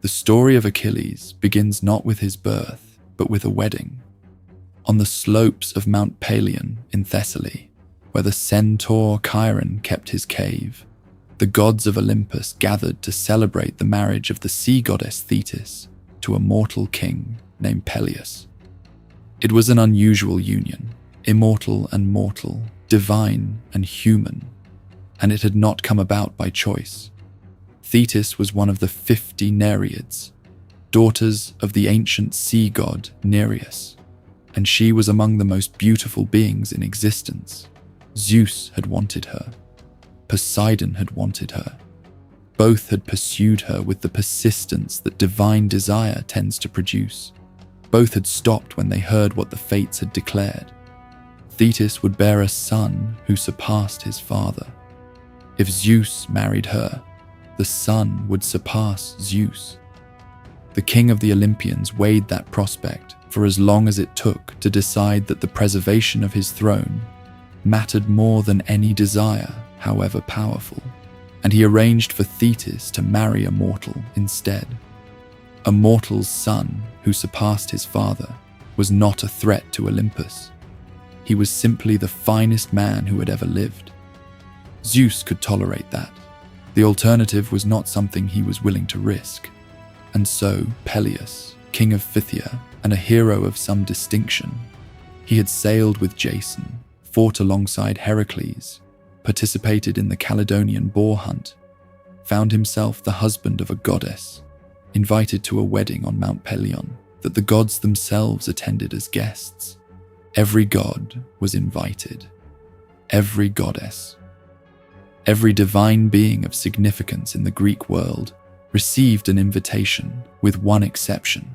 The story of Achilles begins not with his birth, but with a wedding. On the slopes of Mount Pelion in Thessaly, where the centaur Chiron kept his cave, the gods of Olympus gathered to celebrate the marriage of the sea goddess Thetis to a mortal king named Peleus. It was an unusual union, immortal and mortal, divine and human, and it had not come about by choice. Thetis was one of the 50 Nereids, daughters of the ancient sea god Nereus, and she was among the most beautiful beings in existence. Zeus had wanted her. Poseidon had wanted her. Both had pursued her with the persistence that divine desire tends to produce. Both had stopped when they heard what the fates had declared. Thetis would bear a son who surpassed his father. If Zeus married her, the son would surpass Zeus. The king of the Olympians weighed that prospect for as long as it took to decide that the preservation of his throne mattered more than any desire, however powerful, and he arranged for Thetis to marry a mortal instead. A mortal's son who surpassed his father was not a threat to Olympus. He was simply the finest man who had ever lived. Zeus could tolerate that. The alternative was not something he was willing to risk. And so Peleus, king of Phthia and a hero of some distinction, he had sailed with Jason, fought alongside Heracles, participated in the Caledonian boar hunt, found himself the husband of a goddess, invited to a wedding on Mount Pelion that the gods themselves attended as guests. Every god was invited. Every goddess. Every divine being of significance in the Greek world received an invitation, with one exception.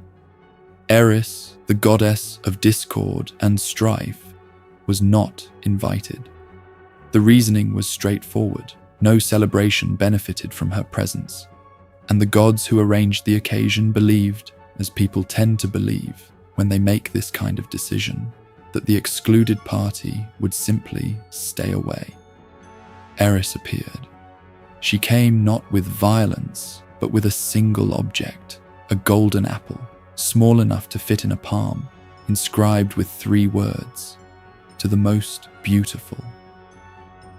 Eris, the goddess of discord and strife, was not invited. The reasoning was straightforward. No celebration benefited from her presence, and the gods who arranged the occasion believed, as people tend to believe when they make this kind of decision, that the excluded party would simply stay away. Eris appeared. She came not with violence, but with a single object, a golden apple, small enough to fit in a palm, inscribed with 3 words, "To the most beautiful."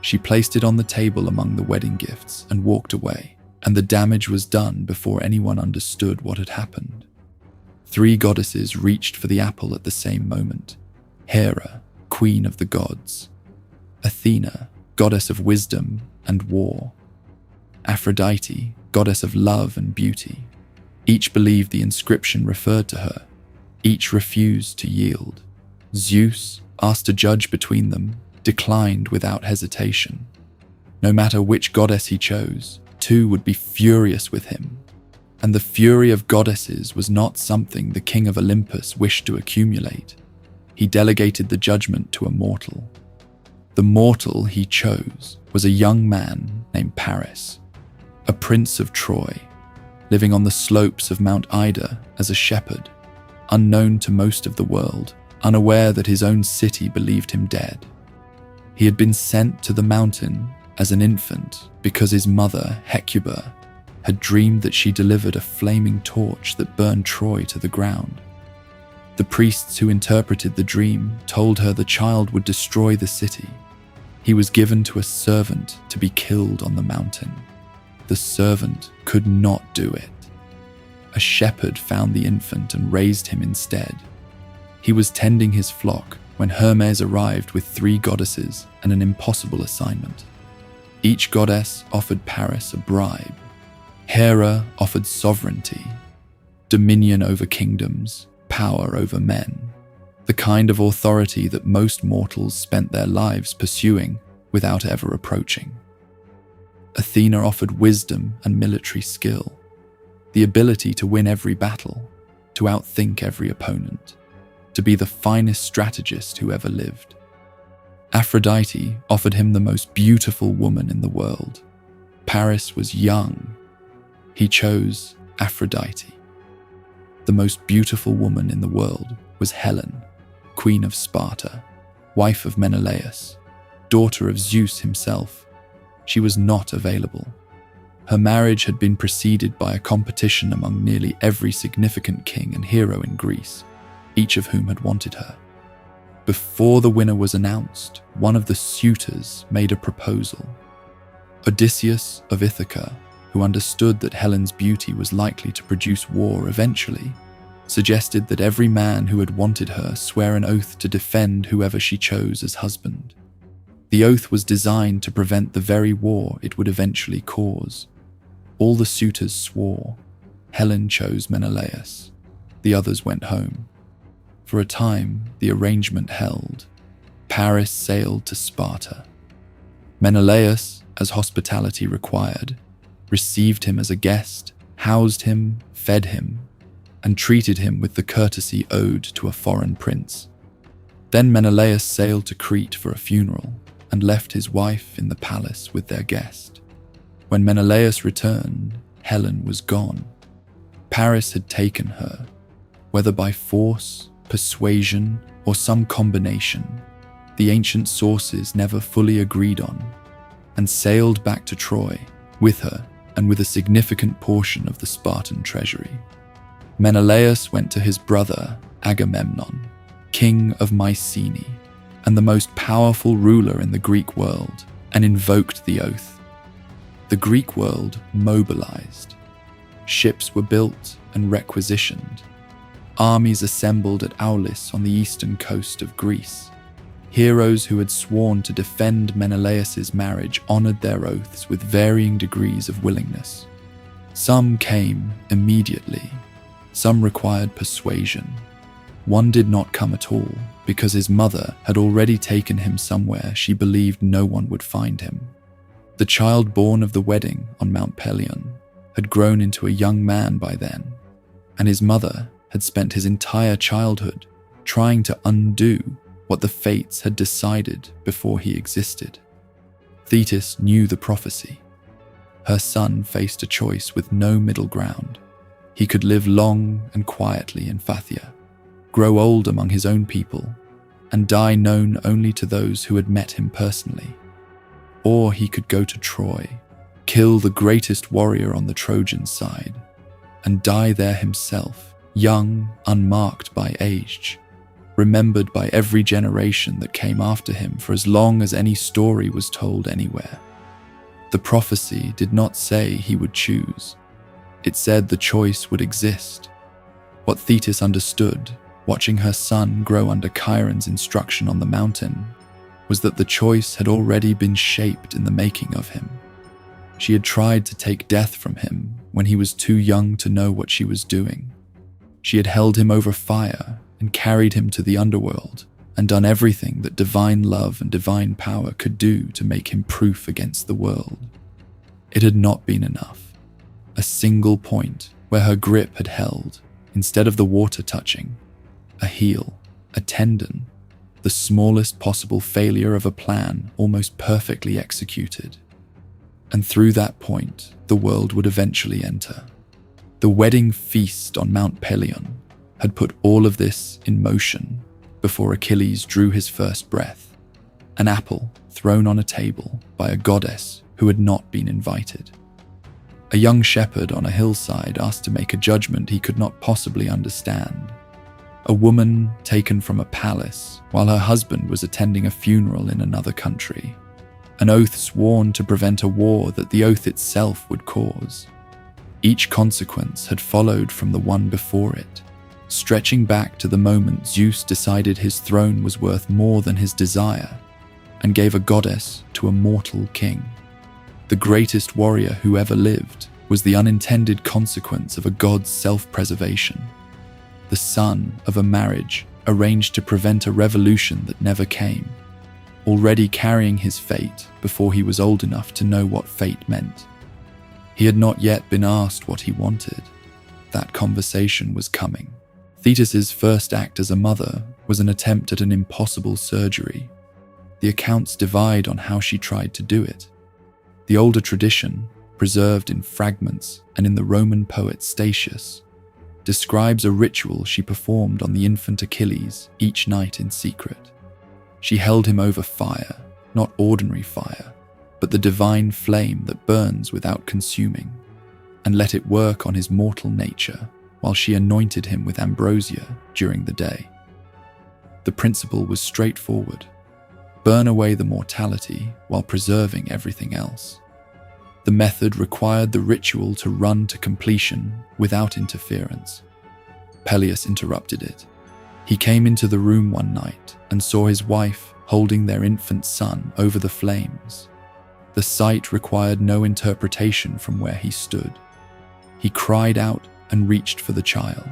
She placed it on the table among the wedding gifts and walked away, and the damage was done before anyone understood what had happened. 3 goddesses reached for the apple at the same moment. Hera, queen of the gods. Athena, goddess of wisdom and war. Aphrodite, goddess of love and beauty. Each believed the inscription referred to her. Each refused to yield. Zeus, asked to judge between them, declined without hesitation. No matter which goddess he chose, 2 would be furious with him. And the fury of goddesses was not something the king of Olympus wished to accumulate. He delegated the judgment to a mortal. The mortal he chose was a young man named Paris, a prince of Troy, living on the slopes of Mount Ida as a shepherd, unknown to most of the world, unaware that his own city believed him dead. He had been sent to the mountain as an infant because his mother, Hecuba, had dreamed that she delivered a flaming torch that burned Troy to the ground. The priests who interpreted the dream told her the child would destroy the city. He was given to a servant to be killed on the mountain. The servant could not do it. A shepherd found the infant and raised him instead. He was tending his flock when Hermes arrived with 3 goddesses and an impossible assignment. Each goddess offered Paris a bribe. Hera offered sovereignty, dominion over kingdoms, power over men, the kind of authority that most mortals spent their lives pursuing without ever approaching. Athena offered wisdom and military skill, the ability to win every battle, to outthink every opponent, to be the finest strategist who ever lived. Aphrodite offered him the most beautiful woman in the world. Paris was young. He chose Aphrodite. The most beautiful woman in the world was Helen, queen of Sparta, wife of Menelaus, daughter of Zeus himself. She was not available. Her marriage had been preceded by a competition among nearly every significant king and hero in Greece, each of whom had wanted her. Before the winner was announced, one of the suitors made a proposal. Odysseus of Ithaca, who understood that Helen's beauty was likely to produce war eventually, suggested that every man who had wanted her swear an oath to defend whoever she chose as husband. The oath was designed to prevent the very war it would eventually cause. All the suitors swore. Helen chose Menelaus. The others went home. For a time, the arrangement held. Paris sailed to Sparta. Menelaus, as hospitality required, received him as a guest, housed him, fed him, and treated him with the courtesy owed to a foreign prince. Then Menelaus sailed to Crete for a funeral and left his wife in the palace with their guest. When Menelaus returned, Helen was gone. Paris had taken her, whether by force, persuasion, or some combination, the ancient sources never fully agreed on, and sailed back to Troy with her and with a significant portion of the Spartan treasury. Menelaus went to his brother Agamemnon, king of Mycenae, and the most powerful ruler in the Greek world, and invoked the oath. The Greek world mobilized. Ships were built and requisitioned. Armies assembled at Aulis on the eastern coast of Greece. Heroes who had sworn to defend Menelaus's marriage honored their oaths with varying degrees of willingness. Some came immediately. Some required persuasion. One did not come at all because his mother had already taken him somewhere she believed no one would find him. The child born of the wedding on Mount Pelion had grown into a young man by then, and his mother had spent his entire childhood trying to undo what the fates had decided before he existed. Thetis knew the prophecy. Her son faced a choice with no middle ground. He could live long and quietly in Phthia, grow old among his own people, and die known only to those who had met him personally. Or he could go to Troy, kill the greatest warrior on the Trojan side, and die there himself, young, unmarked by age, remembered by every generation that came after him for as long as any story was told anywhere. The prophecy did not say he would choose. It said the choice would exist. What Thetis understood, watching her son grow under Chiron's instruction on the mountain, was that the choice had already been shaped in the making of him. She had tried to take death from him when he was too young to know what she was doing. She had held him over fire and carried him to the underworld and done everything that divine love and divine power could do to make him proof against the world. It had not been enough. A single point where her grip had held, instead of the water touching, a heel, a tendon, the smallest possible failure of a plan almost perfectly executed. And through that point, the world would eventually enter. The wedding feast on Mount Pelion had put all of this in motion before Achilles drew his first breath, an apple thrown on a table by a goddess who had not been invited. A young shepherd on a hillside asked to make a judgment he could not possibly understand. A woman taken from a palace while her husband was attending a funeral in another country. An oath sworn to prevent a war that the oath itself would cause. Each consequence had followed from the one before it, stretching back to the moment Zeus decided his throne was worth more than his desire and gave a goddess to a mortal king. The greatest warrior who ever lived was the unintended consequence of a god's self-preservation, the son of a marriage arranged to prevent a revolution that never came, already carrying his fate before he was old enough to know what fate meant. He had not yet been asked what he wanted. That conversation was coming. Thetis's first act as a mother was an attempt at an impossible surgery. The accounts divide on how she tried to do it. The older tradition, preserved in fragments and in the Roman poet Statius, describes a ritual she performed on the infant Achilles each night in secret. She held him over fire, not ordinary fire, but the divine flame that burns without consuming, and let it work on his mortal nature while she anointed him with ambrosia during the day. The principle was straightforward: burn away the mortality while preserving everything else. The method required the ritual to run to completion without interference. Peleus interrupted it. He came into the room one night and saw his wife holding their infant son over the flames. The sight required no interpretation from where he stood. He cried out and reached for the child.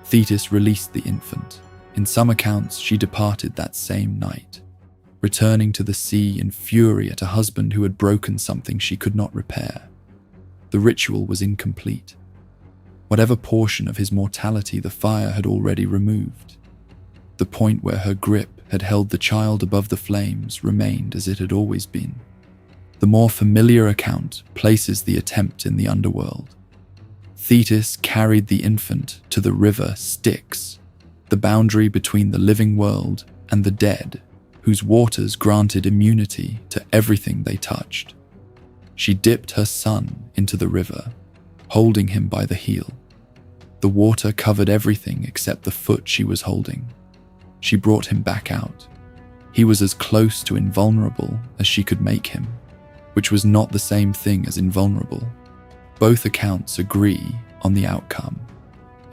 Thetis released the infant. In some accounts, she departed that same night, returning to the sea in fury at a husband who had broken something she could not repair. The ritual was incomplete. Whatever portion of his mortality the fire had already removed. The point where her grip had held the child above the flames remained as it had always been. The more familiar account places the attempt in the underworld. Thetis carried the infant to the river Styx, the boundary between the living world and the dead, whose waters granted immunity to everything they touched. She dipped her son into the river, holding him by the heel. The water covered everything except the foot she was holding. She brought him back out. He was as close to invulnerable as she could make him, which was not the same thing as invulnerable. Both accounts agree on the outcome.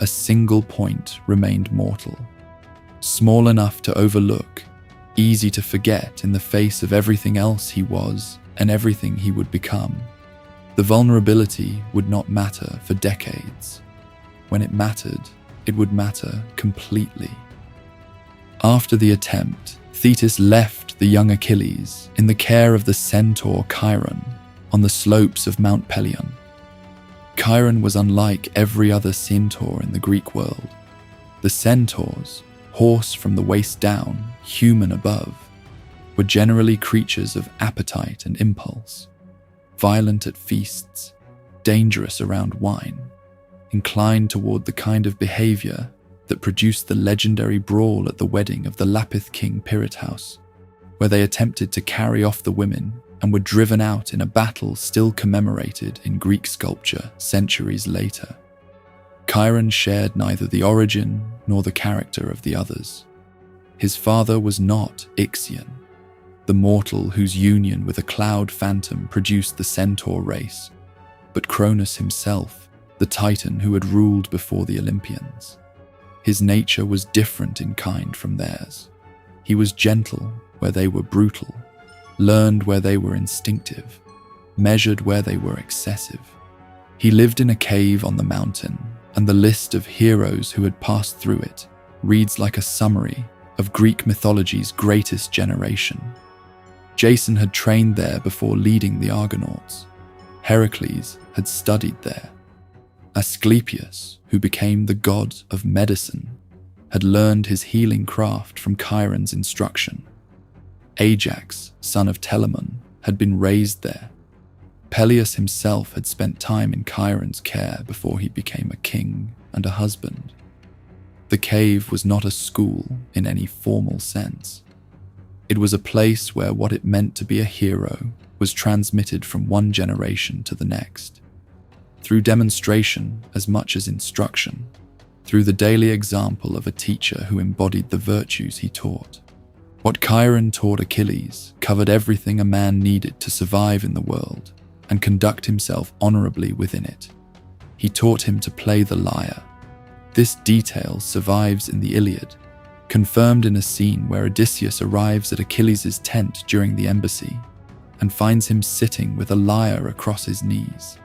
A single point remained mortal, small enough to overlook, easy to forget in the face of everything else he was and everything he would become. The vulnerability would not matter for decades. When it mattered, it would matter completely. After the attempt, Thetis left the young Achilles in the care of the centaur Chiron on the slopes of Mount Pelion. Chiron was unlike every other centaur in the Greek world. The centaurs, horse from the waist down, human above, were generally creatures of appetite and impulse, violent at feasts, dangerous around wine, inclined toward the kind of behavior that produced the legendary brawl at the wedding of the Lapith king Pirithous, where they attempted to carry off the women and were driven out in a battle still commemorated in Greek sculpture centuries later. Chiron shared neither the origin nor the character of the others. His father was not Ixion, the mortal whose union with a cloud phantom produced the centaur race, but Cronus himself, the Titan who had ruled before the Olympians. His nature was different in kind from theirs. He was gentle where they were brutal, learned where they were instinctive, measured where they were excessive. He lived in a cave on the mountain, and the list of heroes who had passed through it reads like a summary of Greek mythology's greatest generation. Jason had trained there before leading the Argonauts. Heracles had studied there. Asclepius, who became the god of medicine, had learned his healing craft from Chiron's instruction. Ajax, son of Telamon, had been raised there. Peleus himself had spent time in Chiron's care before he became a king and a husband. The cave was not a school in any formal sense. It was a place where what it meant to be a hero was transmitted from one generation to the next, through demonstration as much as instruction, through the daily example of a teacher who embodied the virtues he taught. What Chiron taught Achilles covered everything a man needed to survive in the world and conduct himself honorably within it. He taught him to play the lyre. This detail survives in the Iliad, confirmed in a scene where Odysseus arrives at Achilles' tent during the embassy and finds him sitting with a lyre across his knees,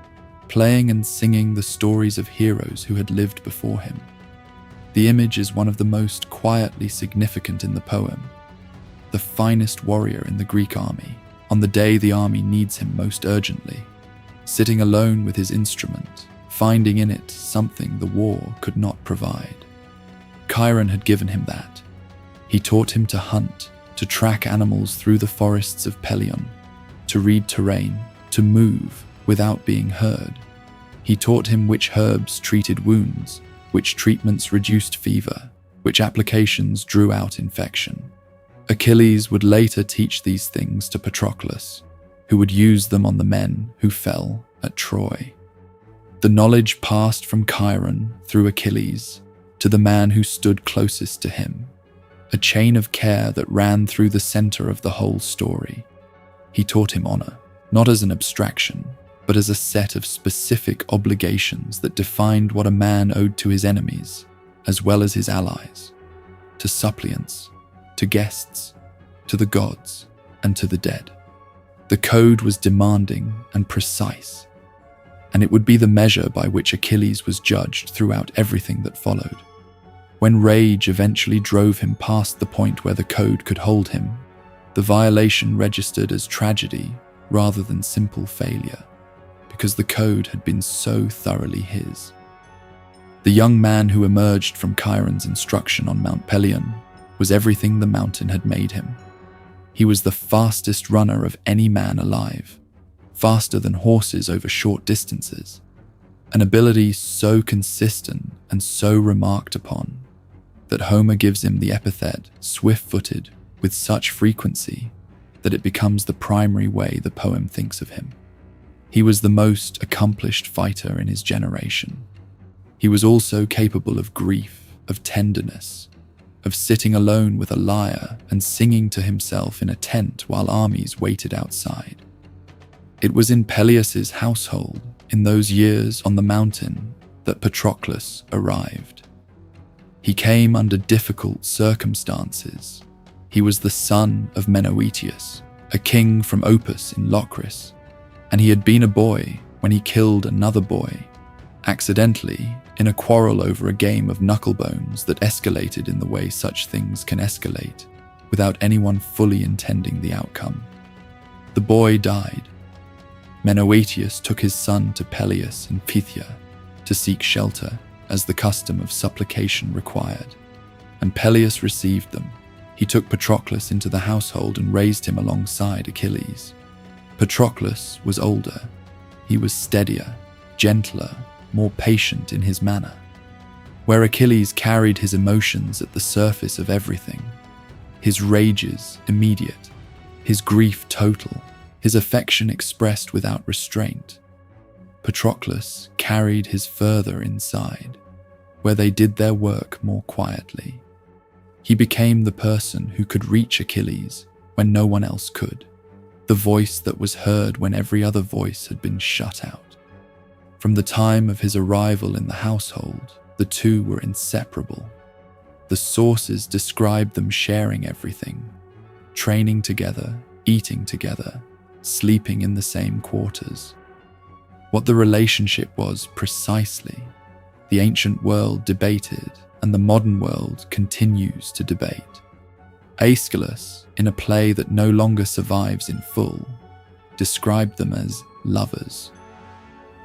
playing and singing the stories of heroes who had lived before him. The image is one of the most quietly significant in the poem. The finest warrior in the Greek army, on the day the army needs him most urgently, sitting alone with his instrument, finding in it something the war could not provide. Chiron had given him that. He taught him to hunt, to track animals through the forests of Pelion, to read terrain, to move without being heard. He taught him which herbs treated wounds, which treatments reduced fever, which applications drew out infection. Achilles would later teach these things to Patroclus, who would use them on the men who fell at Troy. The knowledge passed from Chiron through Achilles to the man who stood closest to him, a chain of care that ran through the center of the whole story. He taught him honor, not as an abstraction, but as a set of specific obligations that defined what a man owed to his enemies, as well as his allies, to suppliants, to guests, to the gods, and to the dead. The code was demanding and precise, and it would be the measure by which Achilles was judged throughout everything that followed. When rage eventually drove him past the point where the code could hold him, the violation registered as tragedy rather than simple failure, because the code had been so thoroughly his. The young man who emerged from Chiron's instruction on Mount Pelion was everything the mountain had made him. He was the fastest runner of any man alive, faster than horses over short distances, an ability so consistent and so remarked upon that Homer gives him the epithet swift-footed with such frequency that it becomes the primary way the poem thinks of him. He was the most accomplished fighter in his generation. He was also capable of grief, of tenderness, of sitting alone with a lyre and singing to himself in a tent while armies waited outside. It was in Peleus's household, in those years on the mountain, that Patroclus arrived. He came under difficult circumstances. He was the son of Menoetius, a king from Opus in Locris, and he had been a boy when he killed another boy, accidentally, in a quarrel over a game of knucklebones that escalated in the way such things can escalate, without anyone fully intending the outcome. The boy died. Menoetius took his son to Peleus in Phthia to seek shelter, as the custom of supplication required, and Peleus received them. He took Patroclus into the household and raised him alongside Achilles. Patroclus was older. He was steadier, gentler, more patient in his manner. Where Achilles carried his emotions at the surface of everything, his rages immediate, his grief total, his affection expressed without restraint, Patroclus carried his further inside, where they did their work more quietly. He became the person who could reach Achilles when no one else could, the voice that was heard when every other voice had been shut out. From the time of his arrival in the household, the two were inseparable. The sources described them sharing everything, training together, eating together, sleeping in the same quarters. What the relationship was precisely, the ancient world debated, and the modern world continues to debate. Aeschylus, in a play that no longer survives in full, described them as lovers.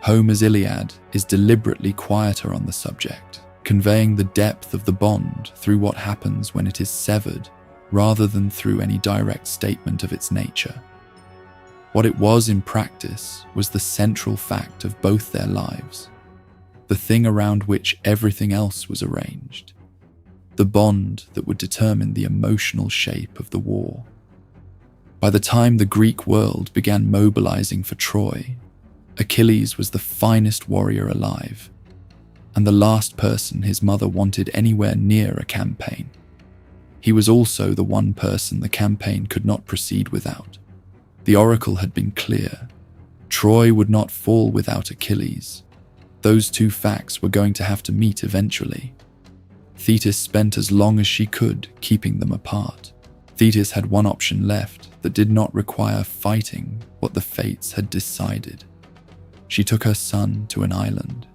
Homer's Iliad is deliberately quieter on the subject, conveying the depth of the bond through what happens when it is severed, rather than through any direct statement of its nature. What it was in practice was the central fact of both their lives, the thing around which everything else was arranged, the bond that would determine the emotional shape of the war. By the time the Greek world began mobilizing for Troy, Achilles was the finest warrior alive, and the last person his mother wanted anywhere near a campaign. He was also the one person the campaign could not proceed without. The oracle had been clear. Troy would not fall without Achilles. Those two facts were going to have to meet eventually. Thetis spent as long as she could keeping them apart. Thetis had one option left that did not require fighting what the fates had decided. She took her son to an island.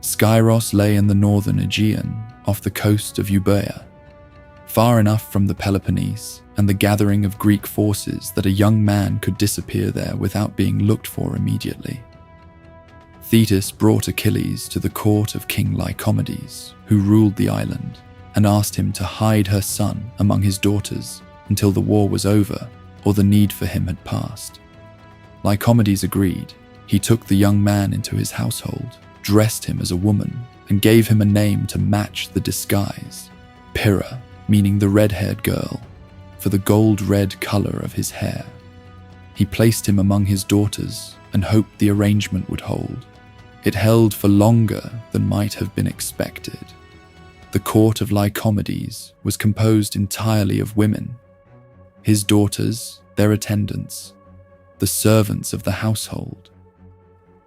Skyros lay in the northern Aegean, off the coast of Euboea, far enough from the Peloponnese and the gathering of Greek forces that a young man could disappear there without being looked for immediately. Thetis brought Achilles to the court of King Lycomedes, who ruled the island, and asked him to hide her son among his daughters until the war was over or the need for him had passed. Lycomedes agreed. He took the young man into his household, dressed him as a woman, and gave him a name to match the disguise, Pyrrha, meaning the red-haired girl, for the gold-red color of his hair. He placed him among his daughters and hoped the arrangement would hold. It held for longer than might have been expected. The court of Lycomedes was composed entirely of women. His daughters, their attendants, the servants of the household.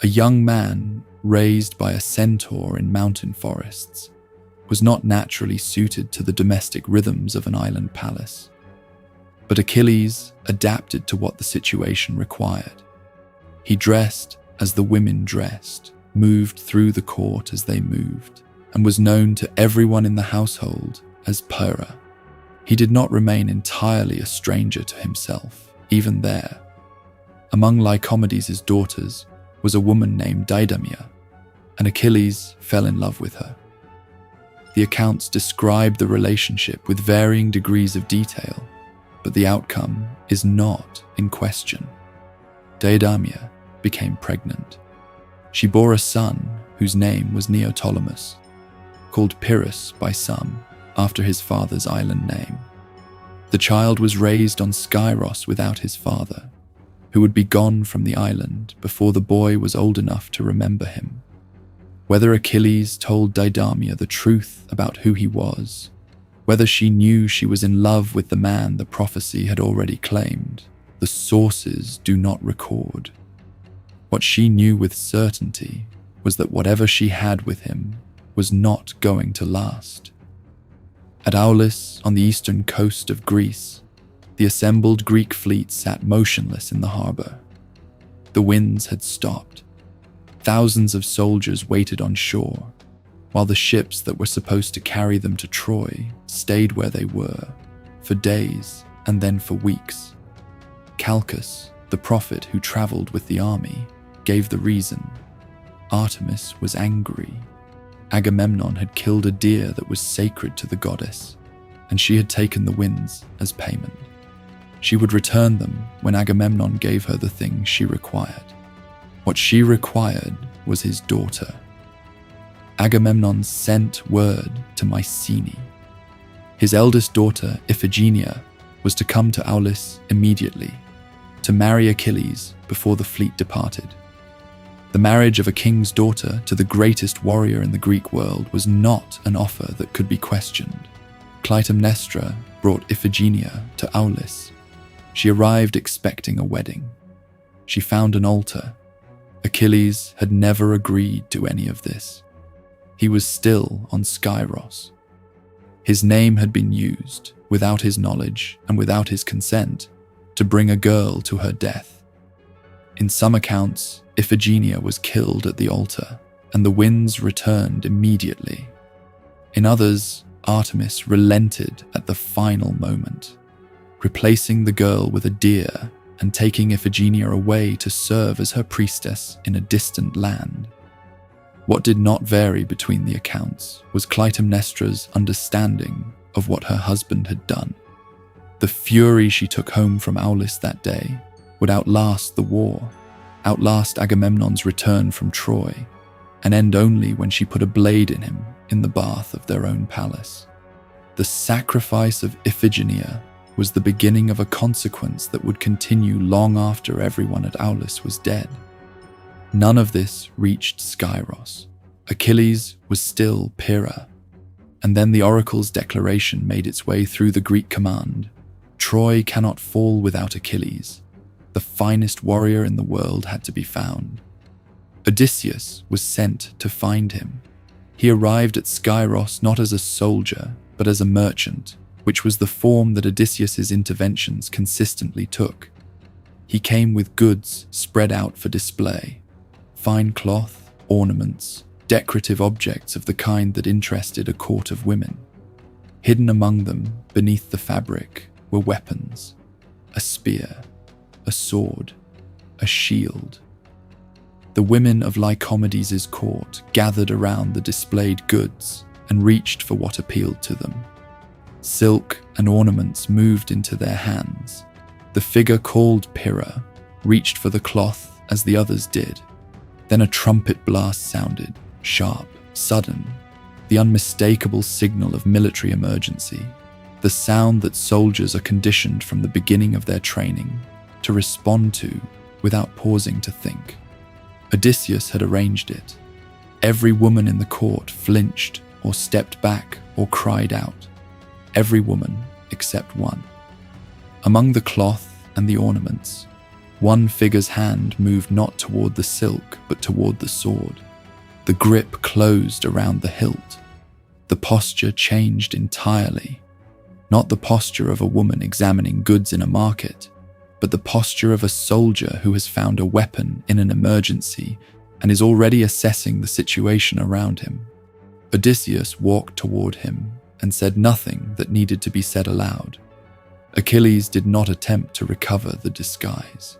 A young man raised by a centaur in mountain forests was not naturally suited to the domestic rhythms of an island palace. But Achilles adapted to what the situation required. He dressed as the women dressed, moved through the court as they moved, and was known to everyone in the household as Pyrrha. He did not remain entirely a stranger to himself, even there. Among Lycomedes' daughters was a woman named Deidamia, and Achilles fell in love with her. The accounts describe the relationship with varying degrees of detail, but the outcome is not in question. Deidamia became pregnant. She bore a son whose name was Neoptolemus, called Pyrrhus by some after his father's island name. The child was raised on Skyros without his father, who would be gone from the island before the boy was old enough to remember him. Whether Achilles told Deidamia the truth about who he was, whether she knew she was in love with the man the prophecy had already claimed, the sources do not record. What she knew with certainty was that whatever she had with him was not going to last. At Aulis, on the eastern coast of Greece, the assembled Greek fleet sat motionless in the harbor. The winds had stopped. Thousands of soldiers waited on shore, while the ships that were supposed to carry them to Troy stayed where they were, for days and then for weeks. Calchas, the prophet who traveled with the army, gave the reason. Artemis was angry. Agamemnon had killed a deer that was sacred to the goddess, and she had taken the winds as payment. She would return them when Agamemnon gave her the thing she required. What she required was his daughter. Agamemnon sent word to Mycenae. His eldest daughter, Iphigenia, was to come to Aulis immediately, to marry Achilles before the fleet departed. The marriage of a king's daughter to the greatest warrior in the Greek world was not an offer that could be questioned. Clytemnestra brought Iphigenia to Aulis. She arrived expecting a wedding. She found an altar. Achilles had never agreed to any of this. He was still on Skyros. His name had been used, without his knowledge and without his consent, to bring a girl to her death. In some accounts, Iphigenia was killed at the altar, and the winds returned immediately. In others, Artemis relented at the final moment, replacing the girl with a deer and taking Iphigenia away to serve as her priestess in a distant land. What did not vary between the accounts was Clytemnestra's understanding of what her husband had done. The fury she took home from Aulis that day would outlast the war, outlast Agamemnon's return from Troy, and end only when she put a blade in him in the bath of their own palace. The sacrifice of Iphigenia was the beginning of a consequence that would continue long after everyone at Aulis was dead. None of this reached Skyros. Achilles was still Pyrrha. And then the oracle's declaration made its way through the Greek command. Troy cannot fall without Achilles. The finest warrior in the world had to be found. Odysseus was sent to find him. He arrived at Skyros not as a soldier, but as a merchant, which was the form that Odysseus's interventions consistently took. He came with goods spread out for display, fine cloth, ornaments, decorative objects of the kind that interested a court of women. Hidden among them, beneath the fabric, were weapons, a spear, a sword, a shield. The women of Lycomedes' court gathered around the displayed goods and reached for what appealed to them. Silk and ornaments moved into their hands. The figure called Pyrrha reached for the cloth as the others did. Then a trumpet blast sounded, sharp, sudden, the unmistakable signal of military emergency, the sound that soldiers are conditioned from the beginning of their training. to respond to without pausing to think. Odysseus had arranged it. Every woman in the court flinched or stepped back or cried out. Every woman except one. Among the cloth and the ornaments, one figure's hand moved not toward the silk but toward the sword. The grip closed around the hilt. The posture changed entirely. Not the posture of a woman examining goods in a market, but the posture of a soldier who has found a weapon in an emergency and is already assessing the situation around him. Odysseus walked toward him and said nothing that needed to be said aloud. Achilles did not attempt to recover the disguise.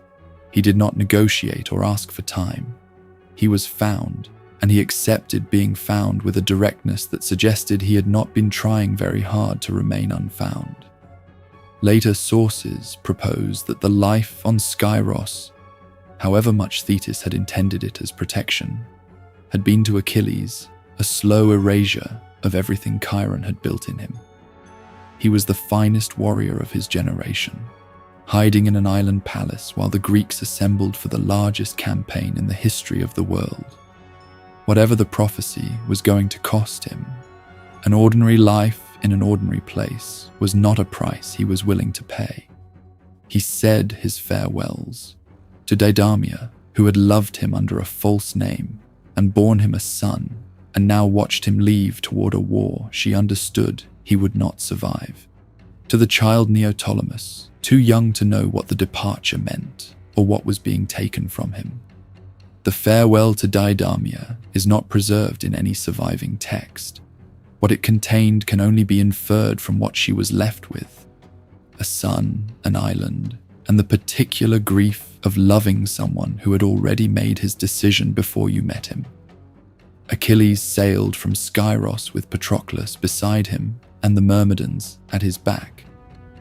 He did not negotiate or ask for time. He was found, and he accepted being found with a directness that suggested he had not been trying very hard to remain unfound. Later sources propose that the life on Skyros, however much Thetis had intended it as protection, had been to Achilles a slow erasure of everything Chiron had built in him. He was the finest warrior of his generation, hiding in an island palace while the Greeks assembled for the largest campaign in the history of the world. Whatever the prophecy was going to cost him, an ordinary life in an ordinary place was not a price he was willing to pay. He said his farewells to Deidamia, who had loved him under a false name and borne him a son, and now watched him leave toward a war she understood he would not survive. To the child Neoptolemus, too young to know what the departure meant or what was being taken from him. The farewell to Deidamia is not preserved in any surviving text. What it contained can only be inferred from what she was left with: a son, an island, and the particular grief of loving someone who had already made his decision before you met him. Achilles sailed from Skyros with Patroclus beside him and the Myrmidons at his back.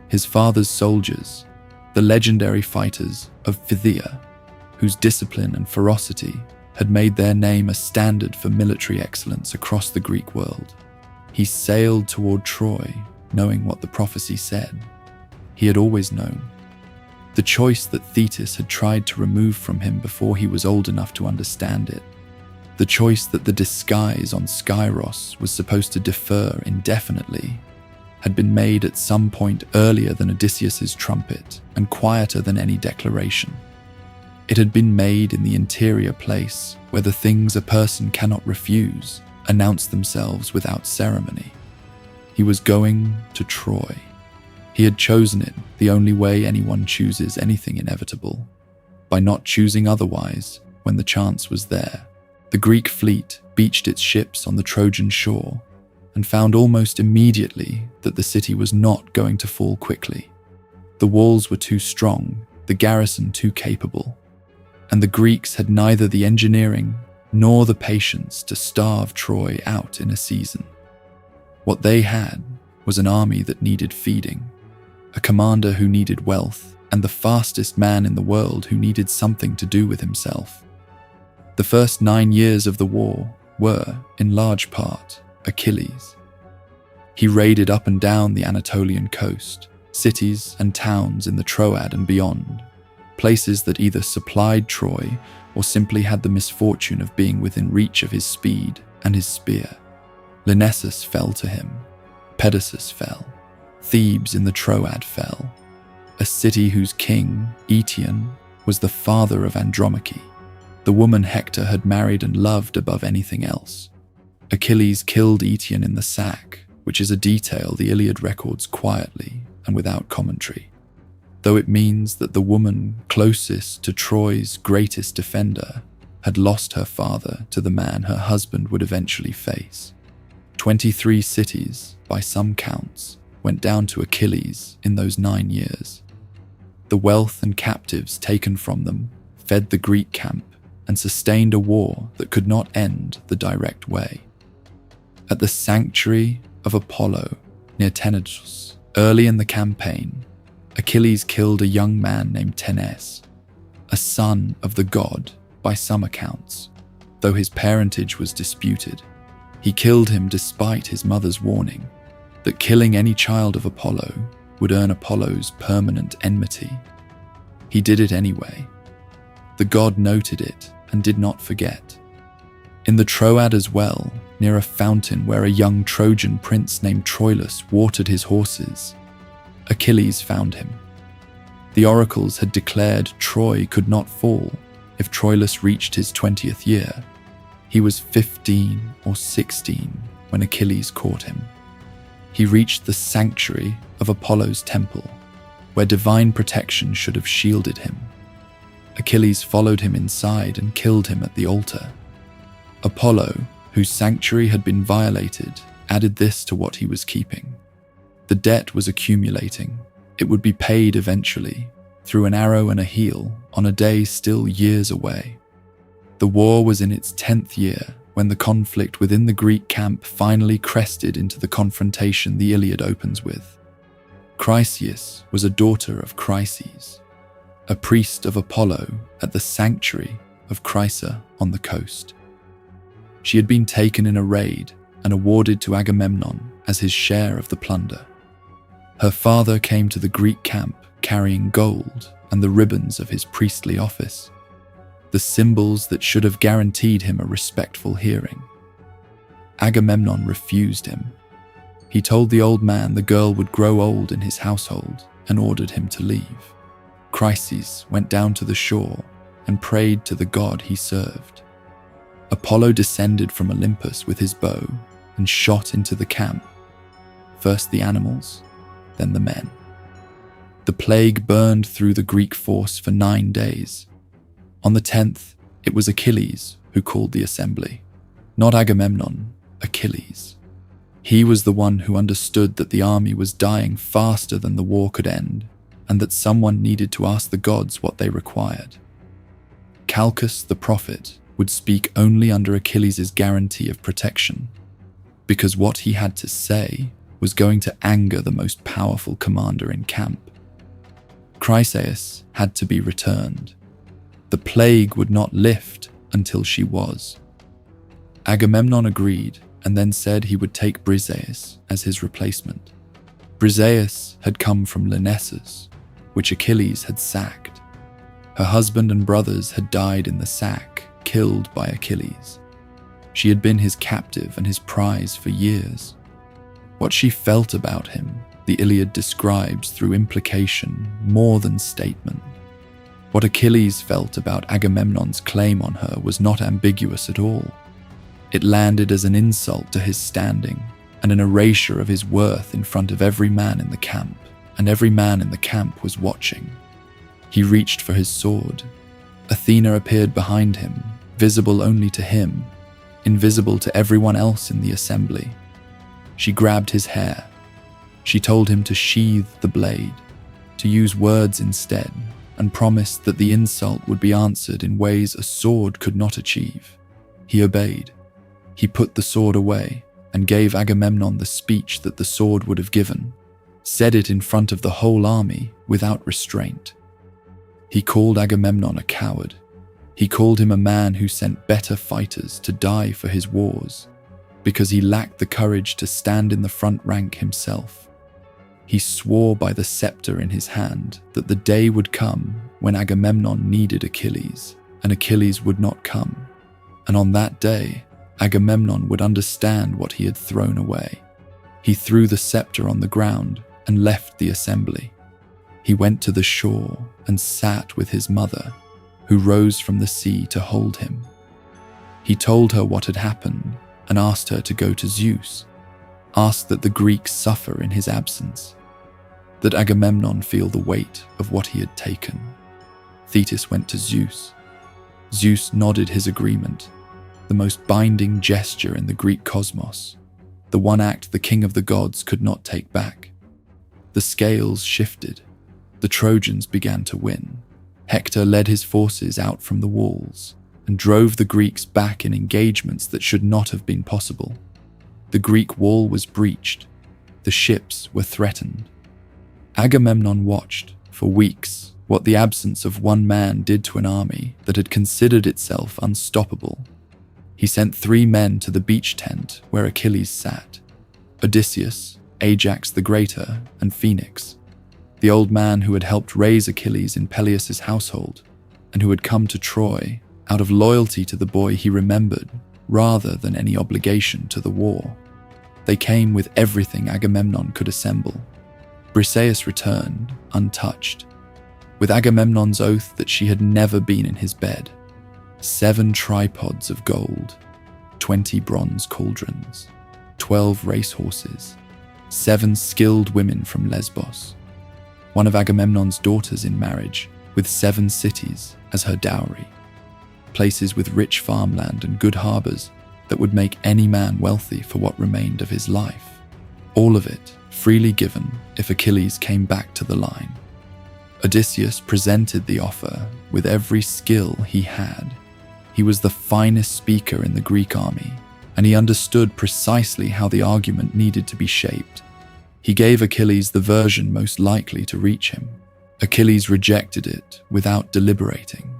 His father's soldiers, the legendary fighters of Phthia, whose discipline and ferocity had made their name a standard for military excellence across the Greek world. He sailed toward Troy, knowing what the prophecy said. He had always known. The choice that Thetis had tried to remove from him before he was old enough to understand it. The choice that the disguise on Skyros was supposed to defer indefinitely had been made at some point earlier than Odysseus's trumpet and quieter than any declaration. It had been made in the interior place where the things a person cannot refuse announce themselves without ceremony. He was going to Troy. He had chosen it the only way anyone chooses anything inevitable, by not choosing otherwise when the chance was there. The Greek fleet beached its ships on the Trojan shore and found almost immediately that the city was not going to fall quickly. The walls were too strong, the garrison too capable, and the Greeks had neither the engineering nor the patience to starve Troy out in a season. What they had was an army that needed feeding, a commander who needed wealth, and the fastest man in the world who needed something to do with himself. The first 9 years of the war were, in large part, Achilles. He raided up and down the Anatolian coast, cities and towns in the Troad and beyond, places that either supplied Troy or simply had the misfortune of being within reach of his speed and his spear. Lyrnessus fell to him, Pedasus fell, Thebes in the Troad fell, a city whose king, Eetion, was the father of Andromache, the woman Hector had married and loved above anything else. Achilles killed Eetion in the sack, which is a detail the Iliad records quietly and without commentary, though it means that the woman closest to Troy's greatest defender had lost her father to the man her husband would eventually face. 23 cities, by some counts, went down to Achilles in those 9 years. The wealth and captives taken from them fed the Greek camp and sustained a war that could not end the direct way. At the sanctuary of Apollo near Tenedos, early in the campaign, Achilles killed a young man named Tenes, a son of the god by some accounts, though his parentage was disputed. He killed him despite his mother's warning that killing any child of Apollo would earn Apollo's permanent enmity. He did it anyway. The god noted it and did not forget. In the Troad as well, near a fountain where a young Trojan prince named Troilus watered his horses, Achilles found him. The oracles had declared Troy could not fall if Troilus reached his 20th year. He was 15 or 16 when Achilles caught him. He reached the sanctuary of Apollo's temple, where divine protection should have shielded him. Achilles followed him inside and killed him at the altar. Apollo, whose sanctuary had been violated, added this to what he was keeping. The debt was accumulating. It would be paid eventually, through an arrow and a heel, on a day still years away. The war was in its 10th year when the conflict within the Greek camp finally crested into the confrontation the Iliad opens with. Chryseis was a daughter of Chryses, a priest of Apollo at the sanctuary of Chrysa on the coast. She had been taken in a raid and awarded to Agamemnon as his share of the plunder. Her father came to the Greek camp carrying gold and the ribbons of his priestly office, the symbols that should have guaranteed him a respectful hearing. Agamemnon refused him. He told the old man the girl would grow old in his household and ordered him to leave. Chryses went down to the shore and prayed to the god he served. Apollo descended from Olympus with his bow and shot into the camp, first the animals, then the men. The plague burned through the Greek force for 9 days. On the 10th, it was Achilles who called the assembly. Not Agamemnon, Achilles. He was the one who understood that the army was dying faster than the war could end, and that someone needed to ask the gods what they required. Calchas the prophet would speak only under Achilles' guarantee of protection, because what he had to say was going to anger the most powerful commander in camp. Chryseis had to be returned. The plague would not lift until she was. Agamemnon agreed and then said he would take Briseis as his replacement. Briseis had come from Lyrnessus, which Achilles had sacked. Her husband and brothers had died in the sack, killed by Achilles. She had been his captive and his prize for years. What she felt about him, the Iliad describes through implication more than statement. What Achilles felt about Agamemnon's claim on her was not ambiguous at all. It landed as an insult to his standing and an erasure of his worth in front of every man in the camp, and every man in the camp was watching. He reached for his sword. Athena appeared behind him, visible only to him, invisible to everyone else in the assembly. She grabbed his hair. She told him to sheathe the blade, to use words instead, and promised that the insult would be answered in ways a sword could not achieve. He obeyed. He put the sword away and gave Agamemnon the speech that the sword would have given, said it in front of the whole army without restraint. He called Agamemnon a coward. He called him a man who sent better fighters to die for his wars, because he lacked the courage to stand in the front rank himself. He swore by the scepter in his hand that the day would come when Agamemnon needed Achilles, and Achilles would not come. And on that day, Agamemnon would understand what he had thrown away. He threw the scepter on the ground and left the assembly. He went to the shore and sat with his mother, who rose from the sea to hold him. He told her what had happened and asked her to go to Zeus, asked that the Greeks suffer in his absence, that Agamemnon feel the weight of what he had taken. Thetis went to Zeus. Zeus nodded his agreement, the most binding gesture in the Greek cosmos, the one act the king of the gods could not take back. The scales shifted. The Trojans began to win. Hector led his forces out from the walls and drove the Greeks back in engagements that should not have been possible. The Greek wall was breached. The ships were threatened. Agamemnon watched, for weeks, what the absence of one man did to an army that had considered itself unstoppable. He sent 3 men to the beach tent where Achilles sat: Odysseus, Ajax the Greater, and Phoenix. the old man who had helped raise Achilles in Peleus' household and who had come to Troy out of loyalty to the boy he remembered rather than any obligation to the war. They came with everything Agamemnon could assemble. Briseis returned, untouched, with Agamemnon's oath that she had never been in his bed. 7 tripods of gold, 20 bronze cauldrons, 12 racehorses, 7 skilled women from Lesbos, one of Agamemnon's daughters in marriage, with 7 cities as her dowry, places with rich farmland and good harbors that would make any man wealthy for what remained of his life. All of it freely given if Achilles came back to the line. Odysseus presented the offer with every skill he had. He was the finest speaker in the Greek army, and he understood precisely how the argument needed to be shaped. He gave Achilles the version most likely to reach him. Achilles rejected it without deliberating.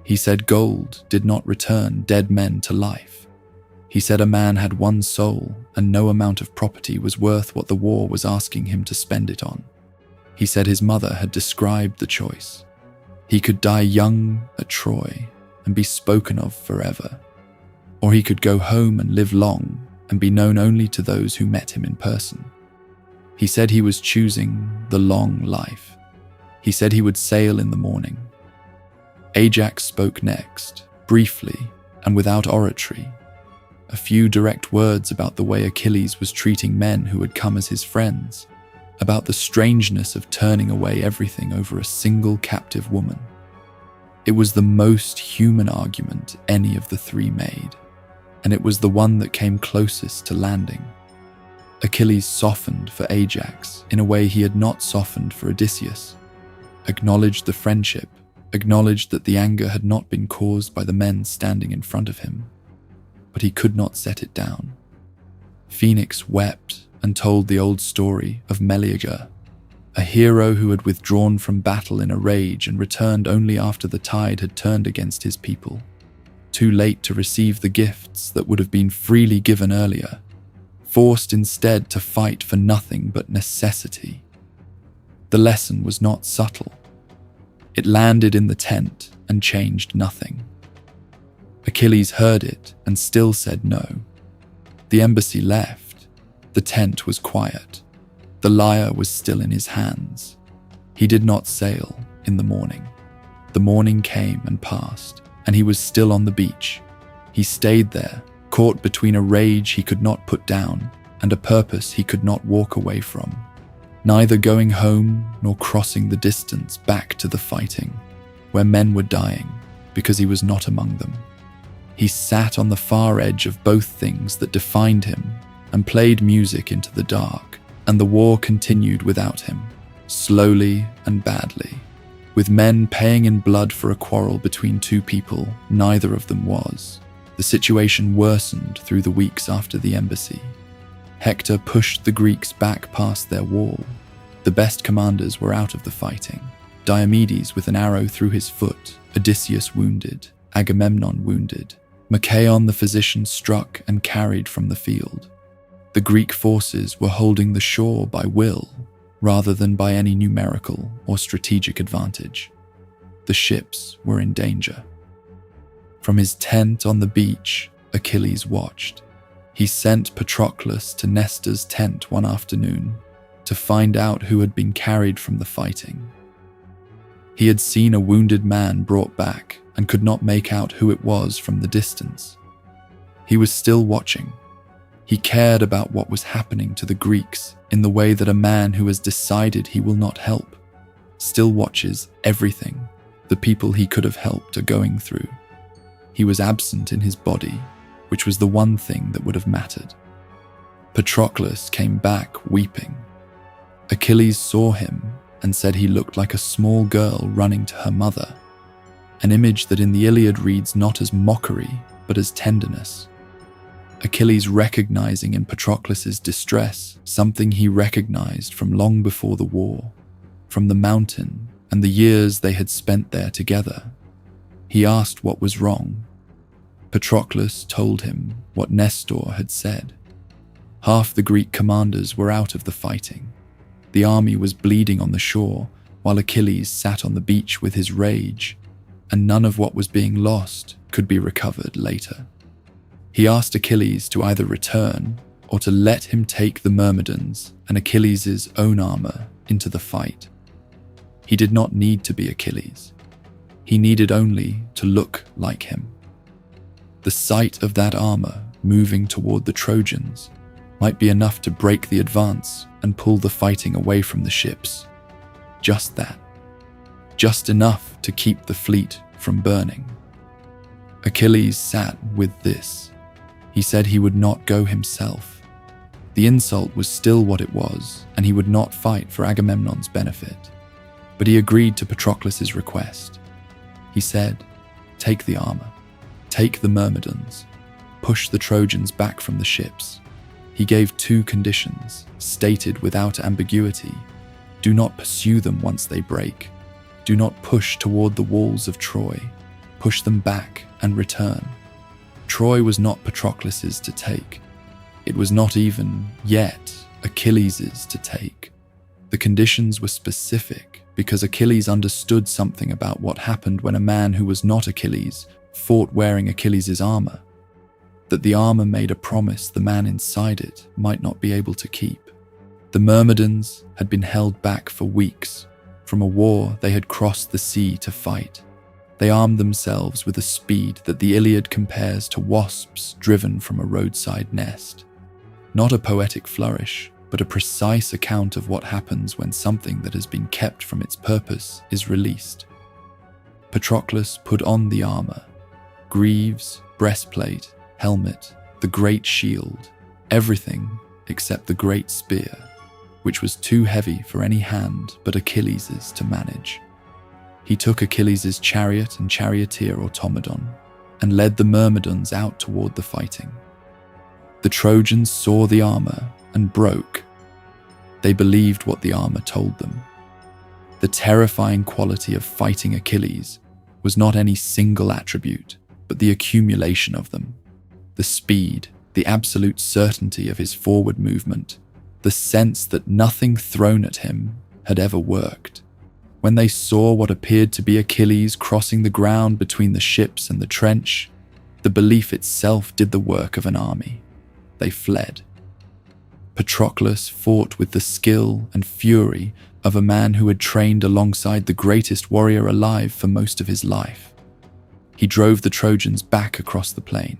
He said gold did not return dead men to life. He said a man had one soul and no amount of property was worth what the war was asking him to spend it on. He said his mother had described the choice. He could die young at Troy and be spoken of forever, or he could go home and live long and be known only to those who met him in person. He said he was choosing the long life. He said he would sail in the morning. Ajax spoke next, briefly and without oratory. A few direct words about the way Achilles was treating men who had come as his friends, about the strangeness of turning away everything over a single captive woman. It was the most human argument any of the 3 made, and it was the one that came closest to landing. Achilles softened for Ajax in a way he had not softened for Odysseus, acknowledged the friendship, acknowledged that the anger had not been caused by the men standing in front of him, but he could not set it down. Phoenix wept and told the old story of Meleager, a hero who had withdrawn from battle in a rage and returned only after the tide had turned against his people, too late to receive the gifts that would have been freely given earlier, forced instead to fight for nothing but necessity. The lesson was not subtle. It landed in the tent and changed nothing. Achilles heard it and still said no. The embassy left. The tent was quiet. The lyre was still in his hands. He did not sail in the morning. The morning came and passed, and he was still on the beach. He stayed there, caught between a rage he could not put down and a purpose he could not walk away from, neither going home nor crossing the distance back to the fighting, where men were dying because he was not among them. He sat on the far edge of both things that defined him and played music into the dark, and the war continued without him, slowly and badly, with men paying in blood for a quarrel between 2 people neither of them was. The situation worsened through the weeks after the embassy. Hector pushed the Greeks back past their wall. The best commanders were out of the fighting. Diomedes with an arrow through his foot, Odysseus wounded, Agamemnon wounded. Machaon the physician struck and carried from the field. The Greek forces were holding the shore by will, rather than by any numerical or strategic advantage. The ships were in danger. From his tent on the beach, Achilles watched. He sent Patroclus to Nestor's tent one afternoon to find out who had been carried from the fighting. He had seen a wounded man brought back and could not make out who it was from the distance. He was still watching. He cared about what was happening to the Greeks in the way that a man who has decided he will not help still watches everything the people he could have helped are going through. He was absent in his body, which was the one thing that would have mattered. Patroclus came back weeping. Achilles saw him and said he looked like a small girl running to her mother, an image that in the Iliad reads not as mockery, but as tenderness. Achilles recognizing in Patroclus's distress something he recognized from long before the war, from the mountain and the years they had spent there together. He asked what was wrong. Patroclus told him what Nestor had said. Half the Greek commanders were out of the fighting. The army was bleeding on the shore, while Achilles sat on the beach with his rage, and none of what was being lost could be recovered later. He asked Achilles to either return or to let him take the Myrmidons and Achilles' own armor into the fight. He did not need to be Achilles. He needed only to look like him. The sight of that armor moving toward the Trojans might be enough to break the advance and pull the fighting away from the ships. Just that. Just enough to keep the fleet from burning. Achilles sat with this. He said he would not go himself. The insult was still what it was, and he would not fight for Agamemnon's benefit. But he agreed to Patroclus' request. He said, "Take the armor, take the Myrmidons, push the Trojans back from the ships." He gave 2 conditions, stated without ambiguity. Do not pursue them once they break. Do not push toward the walls of Troy. Push them back and return. Troy was not Patroclus's to take. It was not even yet Achilles's to take. The conditions were specific because Achilles understood something about what happened when a man who was not Achilles fought wearing Achilles' armor. That the armor made a promise the man inside it might not be able to keep. The Myrmidons had been held back for weeks. From a war they had crossed the sea to fight. They armed themselves with a speed that the Iliad compares to wasps driven from a roadside nest. Not a poetic flourish, but a precise account of what happens when something that has been kept from its purpose is released. Patroclus put on the armor, greaves, breastplate, helmet, the great shield, everything except the great spear, which was too heavy for any hand but Achilles' to manage. He took Achilles' chariot and charioteer Automedon and led the Myrmidons out toward the fighting. The Trojans saw the armor and broke. They believed what the armor told them. The terrifying quality of fighting Achilles was not any single attribute, but the accumulation of them. The speed, the absolute certainty of his forward movement, the sense that nothing thrown at him had ever worked. When they saw what appeared to be Achilles crossing the ground between the ships and the trench, the belief itself did the work of an army. They fled. Patroclus fought with the skill and fury of a man who had trained alongside the greatest warrior alive for most of his life. He drove the Trojans back across the plain.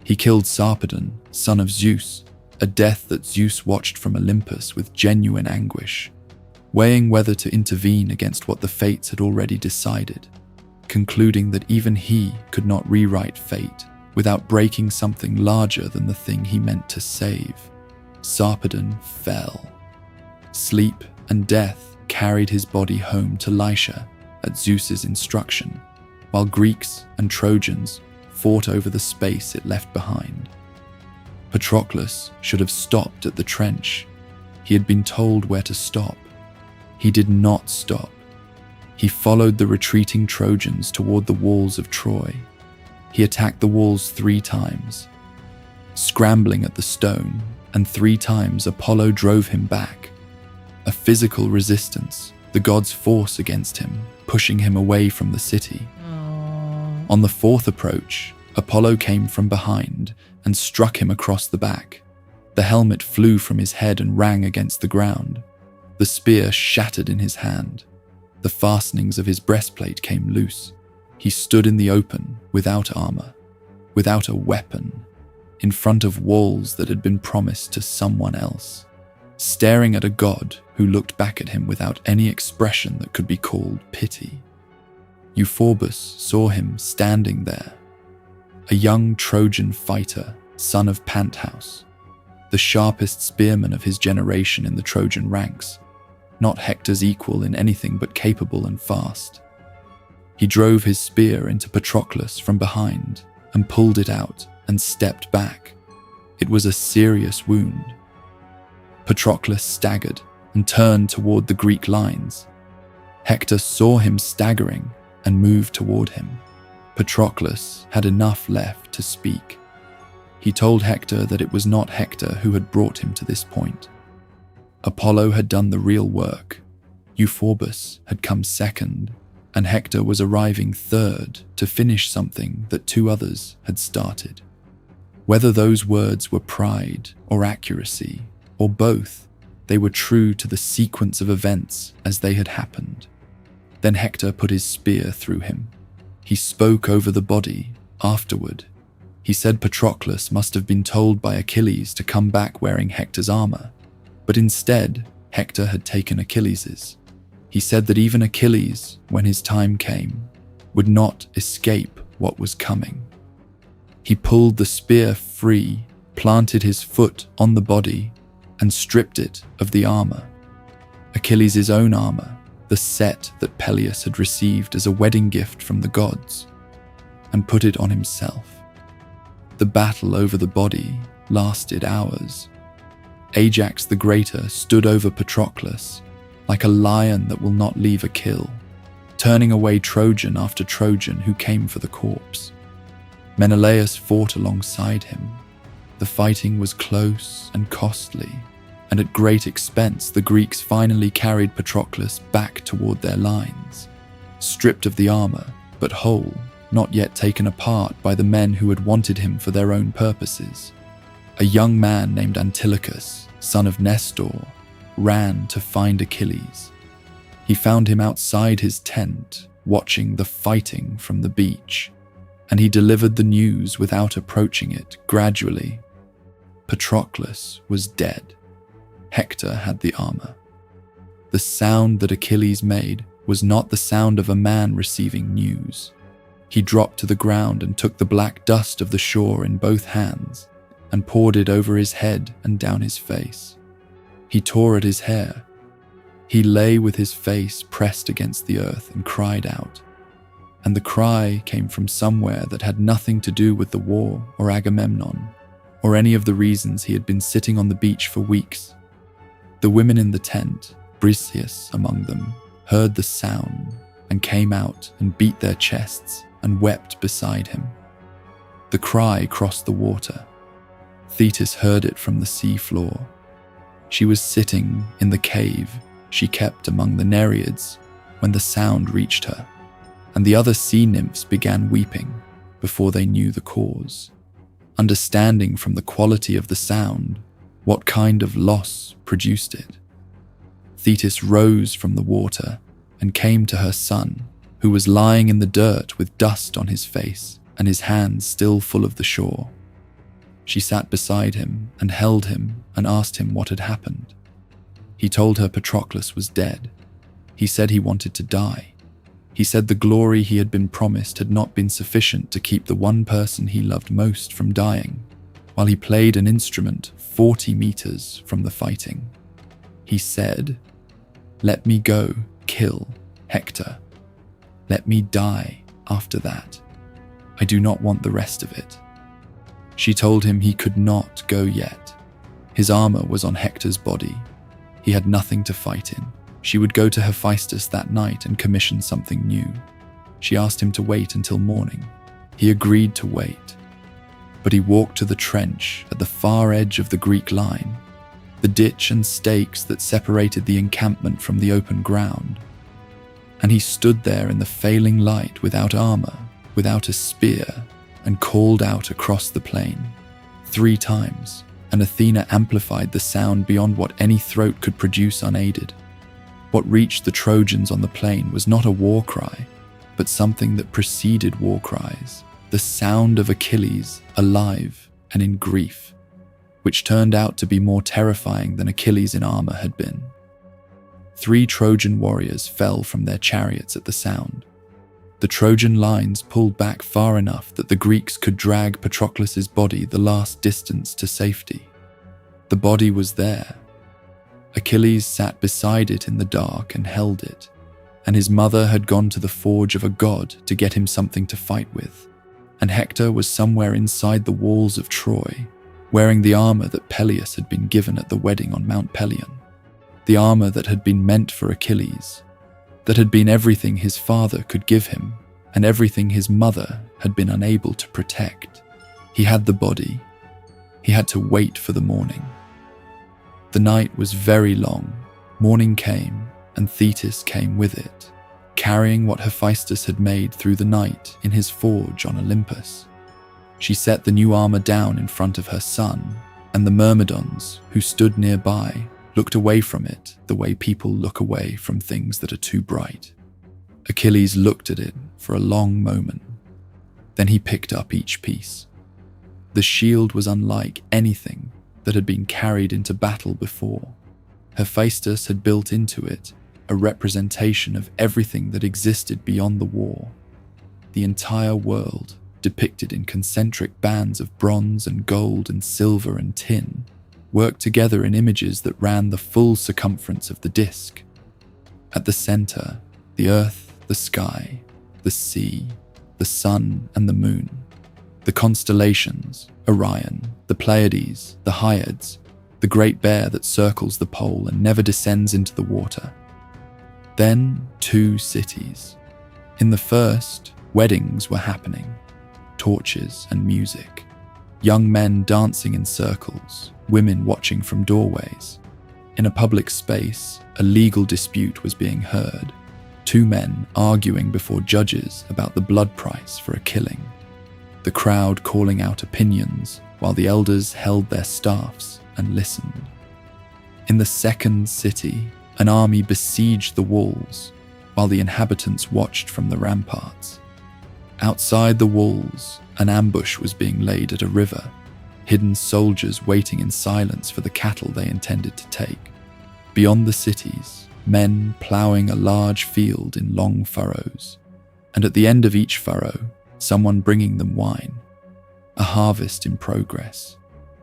He killed Sarpedon, son of Zeus, a death that Zeus watched from Olympus with genuine anguish, weighing whether to intervene against what the fates had already decided, concluding that even he could not rewrite fate without breaking something larger than the thing he meant to save. Sarpedon fell. Sleep and death carried his body home to Lycia at Zeus's instruction, while Greeks and Trojans fought over the space it left behind. Patroclus should have stopped at the trench. He had been told where to stop. He did not stop. He followed the retreating Trojans toward the walls of Troy. He attacked the walls 3 times, scrambling at the stone, and 3 times Apollo drove him back. A physical resistance, the gods' force against him, pushing him away from the city. On the 4th approach, Apollo came from behind and struck him across the back. The helmet flew from his head and rang against the ground. The spear shattered in his hand. The fastenings of his breastplate came loose. He stood in the open, without armor, without a weapon, in front of walls that had been promised to someone else, staring at a god who looked back at him without any expression that could be called pity. Euphorbus saw him standing there, a young Trojan fighter, son of Panthous, the sharpest spearman of his generation in the Trojan ranks, not Hector's equal in anything but capable and fast. He drove his spear into Patroclus from behind and pulled it out and stepped back. It was a serious wound. Patroclus staggered and turned toward the Greek lines. Hector saw him staggering and moved toward him. Patroclus had enough left to speak. He told Hector that it was not Hector who had brought him to this point. Apollo had done the real work, Euphorbus had come second, and Hector was arriving third to finish something that two others had started. Whether those words were pride or accuracy, or both, they were true to the sequence of events as they had happened. Then Hector put his spear through him. He spoke over the body afterward. He said Patroclus must have been told by Achilles to come back wearing Hector's armor, but instead, Hector had taken Achilles's. He said that even Achilles, when his time came, would not escape what was coming. He pulled the spear free, planted his foot on the body, and stripped it of the armor. Achilles' own armor, the set that Peleus had received as a wedding gift from the gods, and put it on himself. The battle over the body lasted hours. Ajax the Greater stood over Patroclus like a lion that will not leave a kill, turning away Trojan after Trojan who came for the corpse. Menelaus fought alongside him. The fighting was close and costly, and at great expense the Greeks finally carried Patroclus back toward their lines, stripped of the armor, but whole, not yet taken apart by the men who had wanted him for their own purposes. A young man named Antilochus, son of Nestor, ran to find Achilles. He found him outside his tent, watching the fighting from the beach, and he delivered the news without approaching it gradually. Patroclus was dead. Hector had the armor. The sound that Achilles made was not the sound of a man receiving news. He dropped to the ground and took the black dust of the shore in both hands and poured it over his head and down his face. He tore at his hair. He lay with his face pressed against the earth and cried out. And the cry came from somewhere that had nothing to do with the war or Agamemnon, or any of the reasons he had been sitting on the beach for weeks. The women in the tent, Briseis among them, heard the sound and came out and beat their chests and wept beside him. The cry crossed the water. Thetis heard it from the sea floor. She was sitting in the cave she kept among the Nereids when the sound reached her, and the other sea nymphs began weeping before they knew the cause, understanding from the quality of the sound what kind of loss produced it. Thetis rose from the water and came to her son, who was lying in the dirt with dust on his face and his hands still full of the shore. She sat beside him and held him and asked him what had happened. He told her Patroclus was dead. He said he wanted to die. He said the glory he had been promised had not been sufficient to keep the one person he loved most from dying, while he played an instrument 40 meters from the fighting. He said, "Let me go, kill Hector. Let me die after that. I do not want the rest of it." She told him he could not go yet. His armor was on Hector's body. He had nothing to fight in. She would go to Hephaestus that night and commission something new. She asked him to wait until morning. He agreed to wait. But he walked to the trench at the far edge of the Greek line, the ditch and stakes that separated the encampment from the open ground. And he stood there in the failing light without armor, without a spear, and called out across the plain 3 times, and Athena amplified the sound beyond what any throat could produce unaided. What reached the Trojans on the plain was not a war cry, but something that preceded war cries, the sound of Achilles alive and in grief, which turned out to be more terrifying than Achilles in armor had been. 3 Trojan warriors fell from their chariots at the sound. The Trojan lines pulled back far enough that the Greeks could drag Patroclus's body the last distance to safety. The body was there. Achilles sat beside it in the dark and held it, and his mother had gone to the forge of a god to get him something to fight with, and Hector was somewhere inside the walls of Troy, wearing the armor that Peleus had been given at the wedding on Mount Pelion, the armor that had been meant for Achilles, that had been everything his father could give him, and everything his mother had been unable to protect. He had the body. He had to wait for the morning. The night was very long. Morning came, and Thetis came with it, carrying what Hephaestus had made through the night in his forge on Olympus. She set the new armor down in front of her son, and the Myrmidons, who stood nearby, looked away from it the way people look away from things that are too bright. Achilles looked at it for a long moment. Then he picked up each piece. The shield was unlike anything that had been carried into battle before. Hephaestus had built into it a representation of everything that existed beyond the war. The entire world, depicted in concentric bands of bronze and gold and silver and tin, worked together in images that ran the full circumference of the disk. At the center, the earth, the sky, the sea, the sun and the moon, the constellations, Orion, the Pleiades, the Hyades, the Great Bear that circles the pole and never descends into the water. Then 2 cities. In the first, weddings were happening, torches and music, young men dancing in circles, women watching from doorways. In a public space, a legal dispute was being heard, 2 men arguing before judges about the blood price for a killing, the crowd calling out opinions while the elders held their staffs and listened. In the second city, an army besieged the walls while the inhabitants watched from the ramparts. Outside the walls, an ambush was being laid at a river, hidden soldiers waiting in silence for the cattle they intended to take. Beyond the cities, men ploughing a large field in long furrows, and at the end of each furrow, someone bringing them wine. A harvest in progress.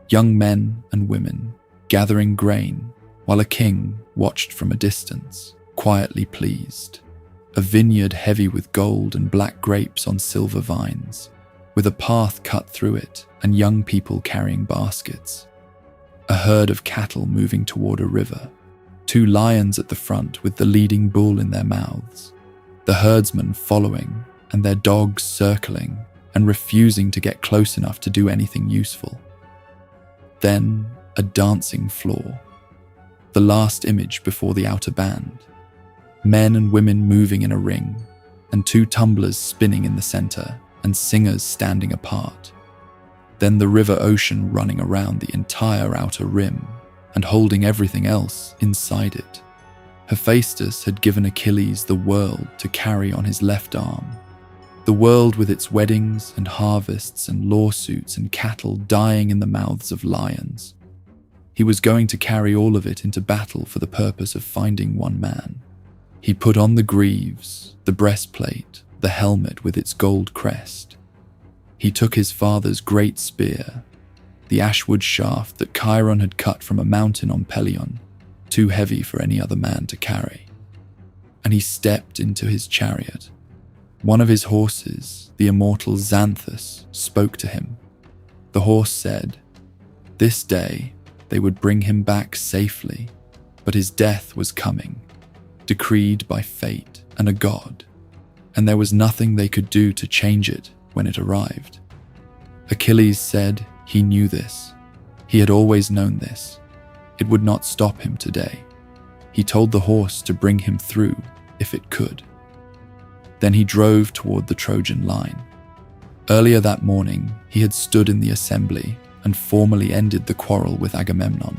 Young men and women gathering grain, while a king watched from a distance, quietly pleased. A vineyard heavy with gold and black grapes on silver vines, with a path cut through it and young people carrying baskets. A herd of cattle moving toward a river, 2 lions at the front with the leading bull in their mouths, the herdsmen following and their dogs circling and refusing to get close enough to do anything useful. Then a dancing floor, the last image before the outer band. Men and women moving in a ring, and 2 tumblers spinning in the center, and singers standing apart. Then the river ocean running around the entire outer rim, and holding everything else inside it. Hephaestus had given Achilles the world to carry on his left arm. The world with its weddings and harvests and lawsuits and cattle dying in the mouths of lions. He was going to carry all of it into battle for the purpose of finding one man. He put on the greaves, the breastplate, the helmet with its gold crest. He took his father's great spear, the ashwood shaft that Chiron had cut from a mountain on Pelion, too heavy for any other man to carry. And he stepped into his chariot. One of his horses, the immortal Xanthus, spoke to him. The horse said, this day they would bring him back safely, but his death was coming, decreed by fate and a god, and there was nothing they could do to change it when it arrived. Achilles said he knew this. He had always known this. It would not stop him today. He told the horse to bring him through if it could. Then he drove toward the Trojan line. Earlier that morning, he had stood in the assembly and formally ended the quarrel with Agamemnon.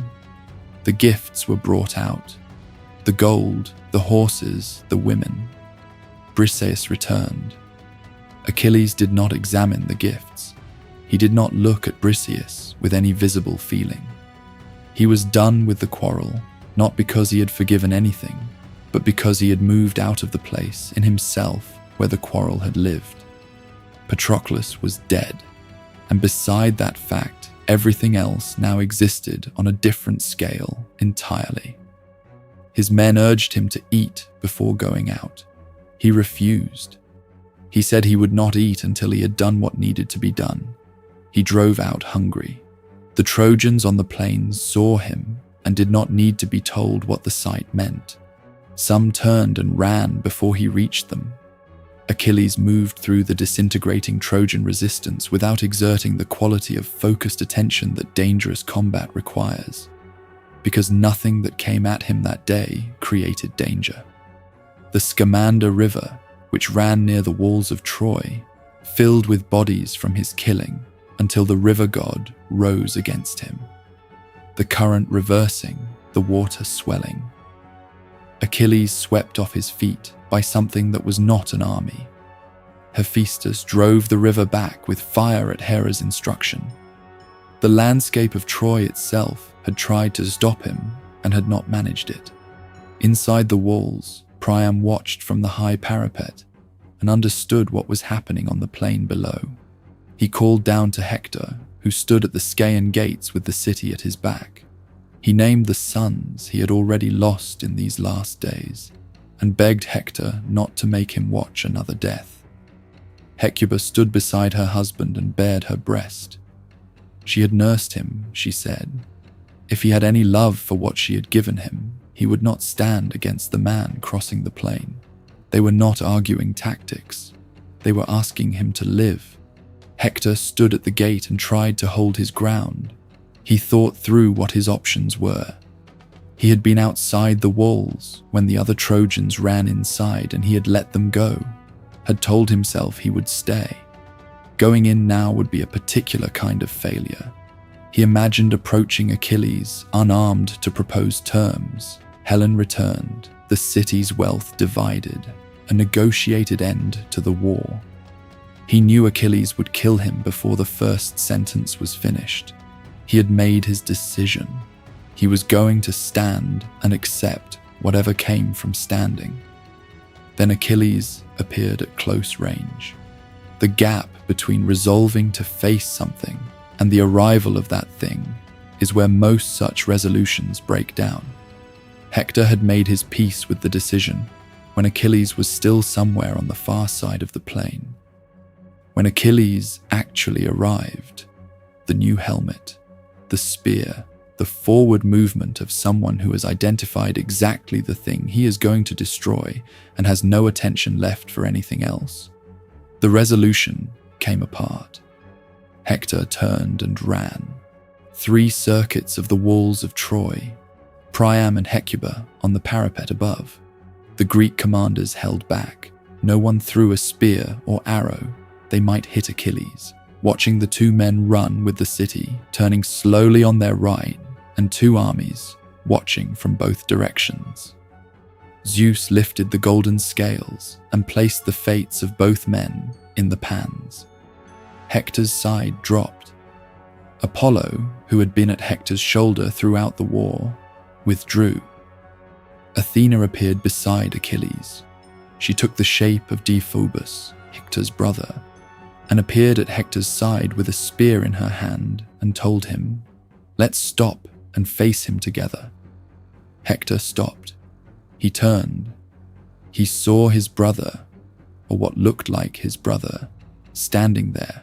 The gifts were brought out. The gold, the horses, the women. Briseis returned. Achilles did not examine the gifts. He did not look at Briseis with any visible feeling. He was done with the quarrel, not because he had forgiven anything, but because he had moved out of the place in himself where the quarrel had lived. Patroclus was dead, and beside that fact, everything else now existed on a different scale entirely. His men urged him to eat before going out. He refused. He said he would not eat until he had done what needed to be done. He drove out hungry. The Trojans on the plains saw him and did not need to be told what the sight meant. Some turned and ran before he reached them. Achilles moved through the disintegrating Trojan resistance without exerting the quality of focused attention that dangerous combat requires. because nothing that came at him that day created danger. The Scamander River, which ran near the walls of Troy, filled with bodies from his killing until the river god rose against him, the current reversing, the water swelling. Achilles swept off his feet by something that was not an army. Hephaestus drove the river back with fire at Hera's instruction. The landscape of Troy itself had tried to stop him and had not managed it. Inside the walls, Priam watched from the high parapet and understood what was happening on the plain below. He called down to Hector, who stood at the Scaean gates with the city at his back. He named the sons he had already lost in these last days and begged Hector not to make him watch another death. Hecuba stood beside her husband and bared her breast. She had nursed him, she said. If he had any love for what she had given him, he would not stand against the man crossing the plain. They were not arguing tactics. They were asking him to live. Hector stood at the gate and tried to hold his ground. He thought through what his options were. He had been outside the walls when the other Trojans ran inside and he had let them go, had told himself he would stay. Going in now would be a particular kind of failure. He imagined approaching Achilles, unarmed, to propose terms. Helen returned, the city's wealth divided, a negotiated end to the war. He knew Achilles would kill him before the first sentence was finished. He had made his decision. He was going to stand and accept whatever came from standing. Then Achilles appeared at close range. The gap between resolving to face something and the arrival of that thing is where most such resolutions break down. Hector had made his peace with the decision when Achilles was still somewhere on the far side of the plain. When Achilles actually arrived, the new helmet, the spear, the forward movement of someone who has identified exactly the thing he is going to destroy and has no attention left for anything else. The resolution came apart. Hector turned and ran. 3 circuits of the walls of Troy, Priam and Hecuba on the parapet above. The Greek commanders held back. No one threw a spear or arrow. They might hit Achilles, watching the 2 men run with the city, turning slowly on their right, and 2 armies watching from both directions. Zeus lifted the golden scales and placed the fates of both men in the pans. Hector's side dropped. Apollo, who had been at Hector's shoulder throughout the war, withdrew. Athena appeared beside Achilles. She took the shape of Deiphobus, Hector's brother, and appeared at Hector's side with a spear in her hand and told him, "Let's stop and face him together." Hector stopped. He turned. He saw his brother, or what looked like his brother, standing there,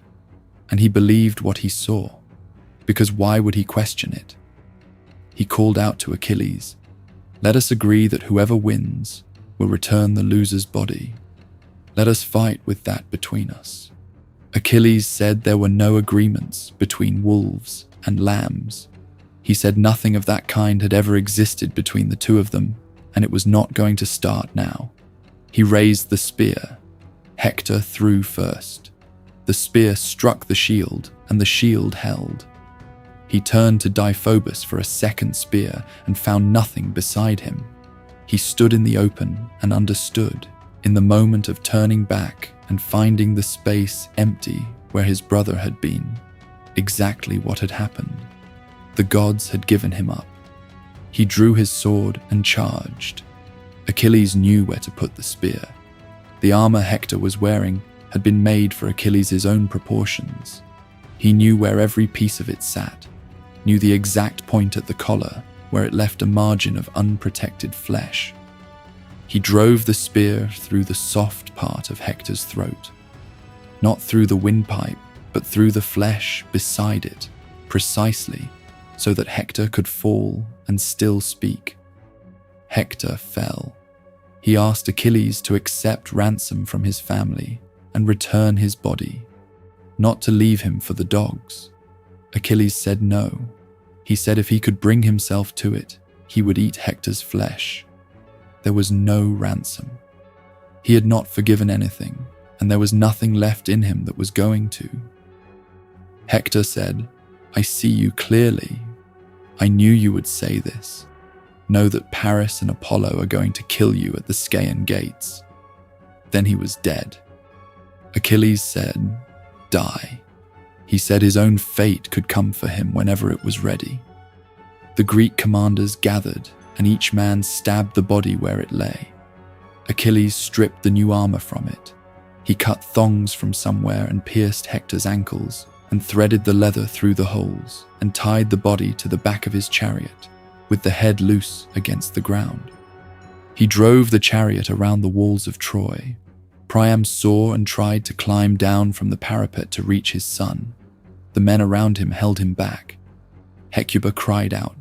and he believed what he saw, because why would he question it? He called out to Achilles, "Let us agree that whoever wins will return the loser's body. Let us fight with that between us." Achilles said there were no agreements between wolves and lambs. He said nothing of that kind had ever existed between the 2 of them, and it was not going to start now. He raised the spear. Hector threw first. The spear struck the shield, and the shield held. He turned to Deiphobus for a second spear and found nothing beside him. He stood in the open and understood, in the moment of turning back and finding the space empty where his brother had been, exactly what had happened. The gods had given him up. He drew his sword and charged. Achilles knew where to put the spear. The armor Hector was wearing had been made for Achilles' own proportions. He knew where every piece of it sat, knew the exact point at the collar where it left a margin of unprotected flesh. He drove the spear through the soft part of Hector's throat, not through the windpipe, but through the flesh beside it, precisely so that Hector could fall and still speak. Hector fell. He asked Achilles to accept ransom from his family and return his body, not to leave him for the dogs. Achilles said no. He said if he could bring himself to it, he would eat Hector's flesh. There was no ransom. He had not forgiven anything, and there was nothing left in him that was going to. Hector said, "I see you clearly. I knew you would say this. Know that Paris and Apollo are going to kill you at the Scaean gates." Then he was dead. Achilles said, "Die." He said his own fate could come for him whenever it was ready. The Greek commanders gathered, and each man stabbed the body where it lay. Achilles stripped the new armor from it. He cut thongs from somewhere and pierced Hector's ankles, and threaded the leather through the holes, and tied the body to the back of his chariot, with the head loose against the ground. He drove the chariot around the walls of Troy. Priam saw and tried to climb down from the parapet to reach his son. The men around him held him back. Hecuba cried out.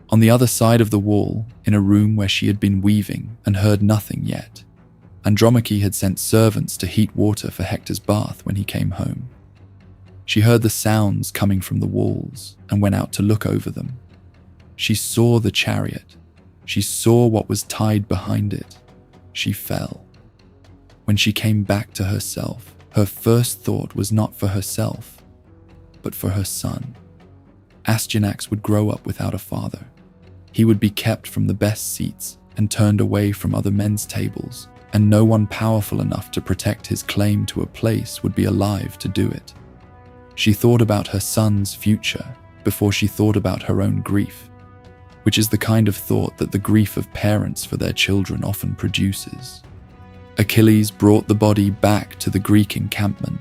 On the other side of the wall, in a room where she had been weaving and heard nothing yet, Andromache had sent servants to heat water for Hector's bath when he came home. She heard the sounds coming from the walls and went out to look over them. She saw the chariot. She saw what was tied behind it. She fell. When she came back to herself, her first thought was not for herself, but for her son. Astyanax would grow up without a father. He would be kept from the best seats and turned away from other men's tables, and no one powerful enough to protect his claim to a place would be alive to do it. She thought about her son's future before she thought about her own grief, which is the kind of thought that the grief of parents for their children often produces. Achilles brought the body back to the Greek encampment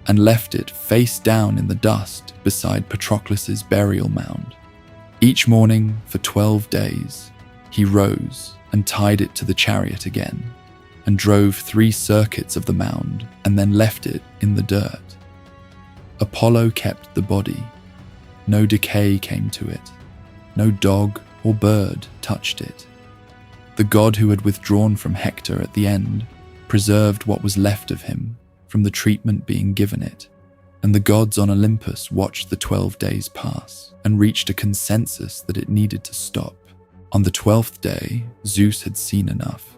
and left it face down in the dust beside Patroclus's burial mound. Each morning for 12 days, he rose and tied it to the chariot again, and drove 3 circuits of the mound and then left it in the dirt. Apollo kept the body. No decay came to it. No dog or bird touched it. The god who had withdrawn from Hector at the end preserved what was left of him from the treatment being given it, and the gods on Olympus watched the 12 days pass and reached a consensus that it needed to stop. On the 12th day, Zeus had seen enough.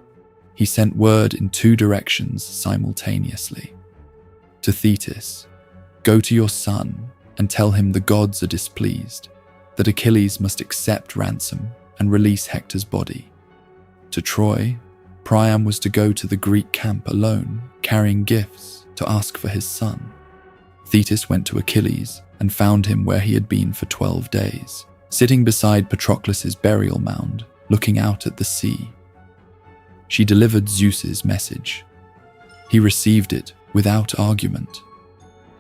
He sent word in 2 directions simultaneously. To Thetis, "Go to your son and tell him the gods are displeased, that Achilles must accept ransom and release Hector's body." To Troy, Priam was to go to the Greek camp alone, carrying gifts to ask for his son. Thetis went to Achilles and found him where he had been for 12 days, sitting beside Patroclus's burial mound, looking out at the sea. She delivered Zeus's message. He received it without argument.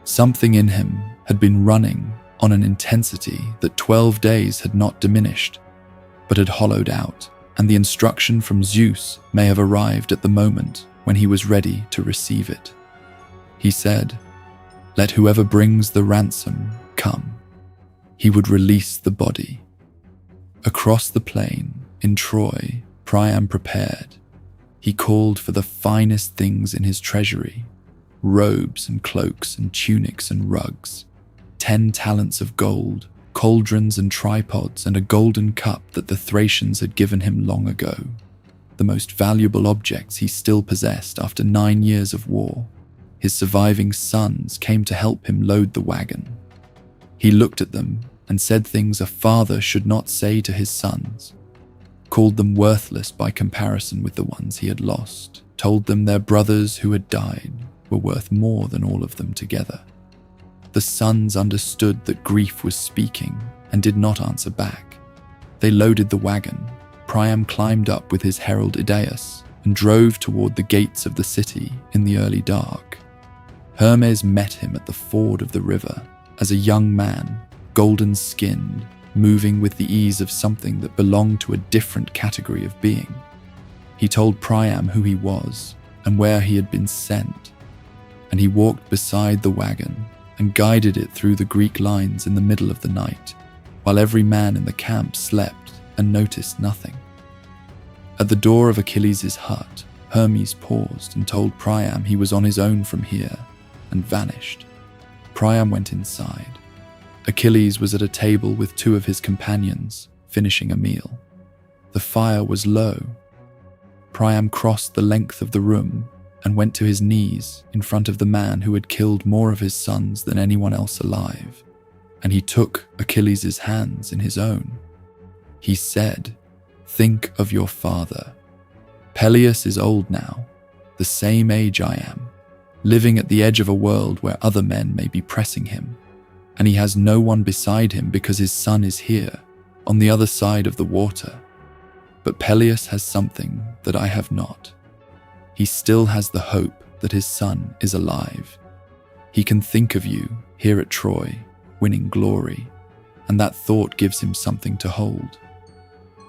Something in him had been running on an intensity that 12 days had not diminished, but had hollowed out, and the instruction from Zeus may have arrived at the moment when he was ready to receive it. He said, "Let whoever brings the ransom come." He would release the body. Across the plain, in Troy, Priam prepared. He called for the finest things in his treasury, robes and cloaks and tunics and rugs, 10 talents of gold, cauldrons and tripods, and a golden cup that the Thracians had given him long ago, the most valuable objects he still possessed after 9 years of war. His surviving sons came to help him load the wagon. He looked at them and said things a father should not say to his sons, called them worthless by comparison with the ones he had lost, told them their brothers who had died were worth more than all of them together. The sons understood that grief was speaking and did not answer back. They loaded the wagon. Priam climbed up with his herald Idaeus and drove toward the gates of the city in the early dark. Hermes met him at the ford of the river as a young man, golden-skinned, moving with the ease of something that belonged to a different category of being. He told Priam who he was and where he had been sent, and he walked beside the wagon and guided it through the Greek lines in the middle of the night, while every man in the camp slept and noticed nothing. At the door of Achilles' hut, Hermes paused and told Priam he was on his own from here, and vanished. Priam went inside. Achilles was at a table with two of his companions, finishing a meal. The fire was low. Priam crossed the length of the room and went to his knees in front of the man who had killed more of his sons than anyone else alive, and he took Achilles' hands in his own. He said, "Think of your father. Peleus is old now, the same age I am, living at the edge of a world where other men may be pressing him, and he has no one beside him because his son is here, on the other side of the water. But Peleus has something that I have not. He still has the hope that his son is alive. He can think of you here at Troy, winning glory, and that thought gives him something to hold.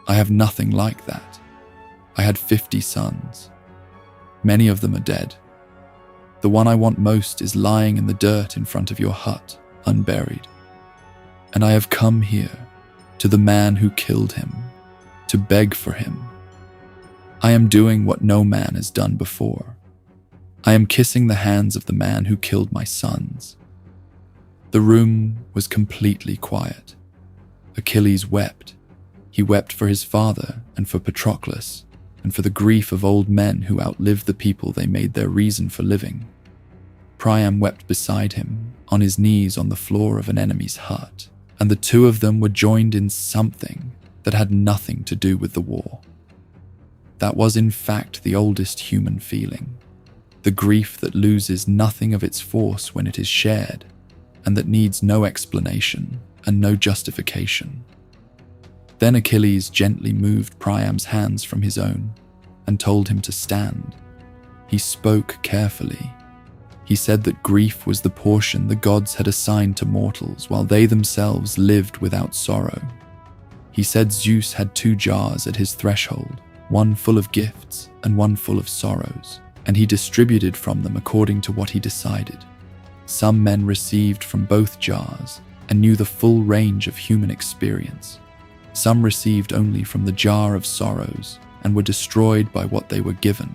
I have nothing like that. I had 50 sons. Many of them are dead. The one I want most is lying in the dirt in front of your hut, unburied. And I have come here, to the man who killed him, to beg for him. I am doing what no man has done before. I am kissing the hands of the man who killed my sons." The room was completely quiet. Achilles wept. He wept for his father and for Patroclus, and for the grief of old men who outlived the people they made their reason for living. Priam wept beside him, on his knees on the floor of an enemy's hut, and the two of them were joined in something that had nothing to do with the war. That was in fact the oldest human feeling, the grief that loses nothing of its force when it is shared, and that needs no explanation and no justification. Then Achilles gently moved Priam's hands from his own and told him to stand. He spoke carefully. He said that grief was the portion the gods had assigned to mortals while they themselves lived without sorrow. He said Zeus had 2 jars at his threshold, one full of gifts and one full of sorrows, and he distributed from them according to what he decided. Some men received from both jars and knew the full range of human experience. Some received only from the jar of sorrows and were destroyed by what they were given.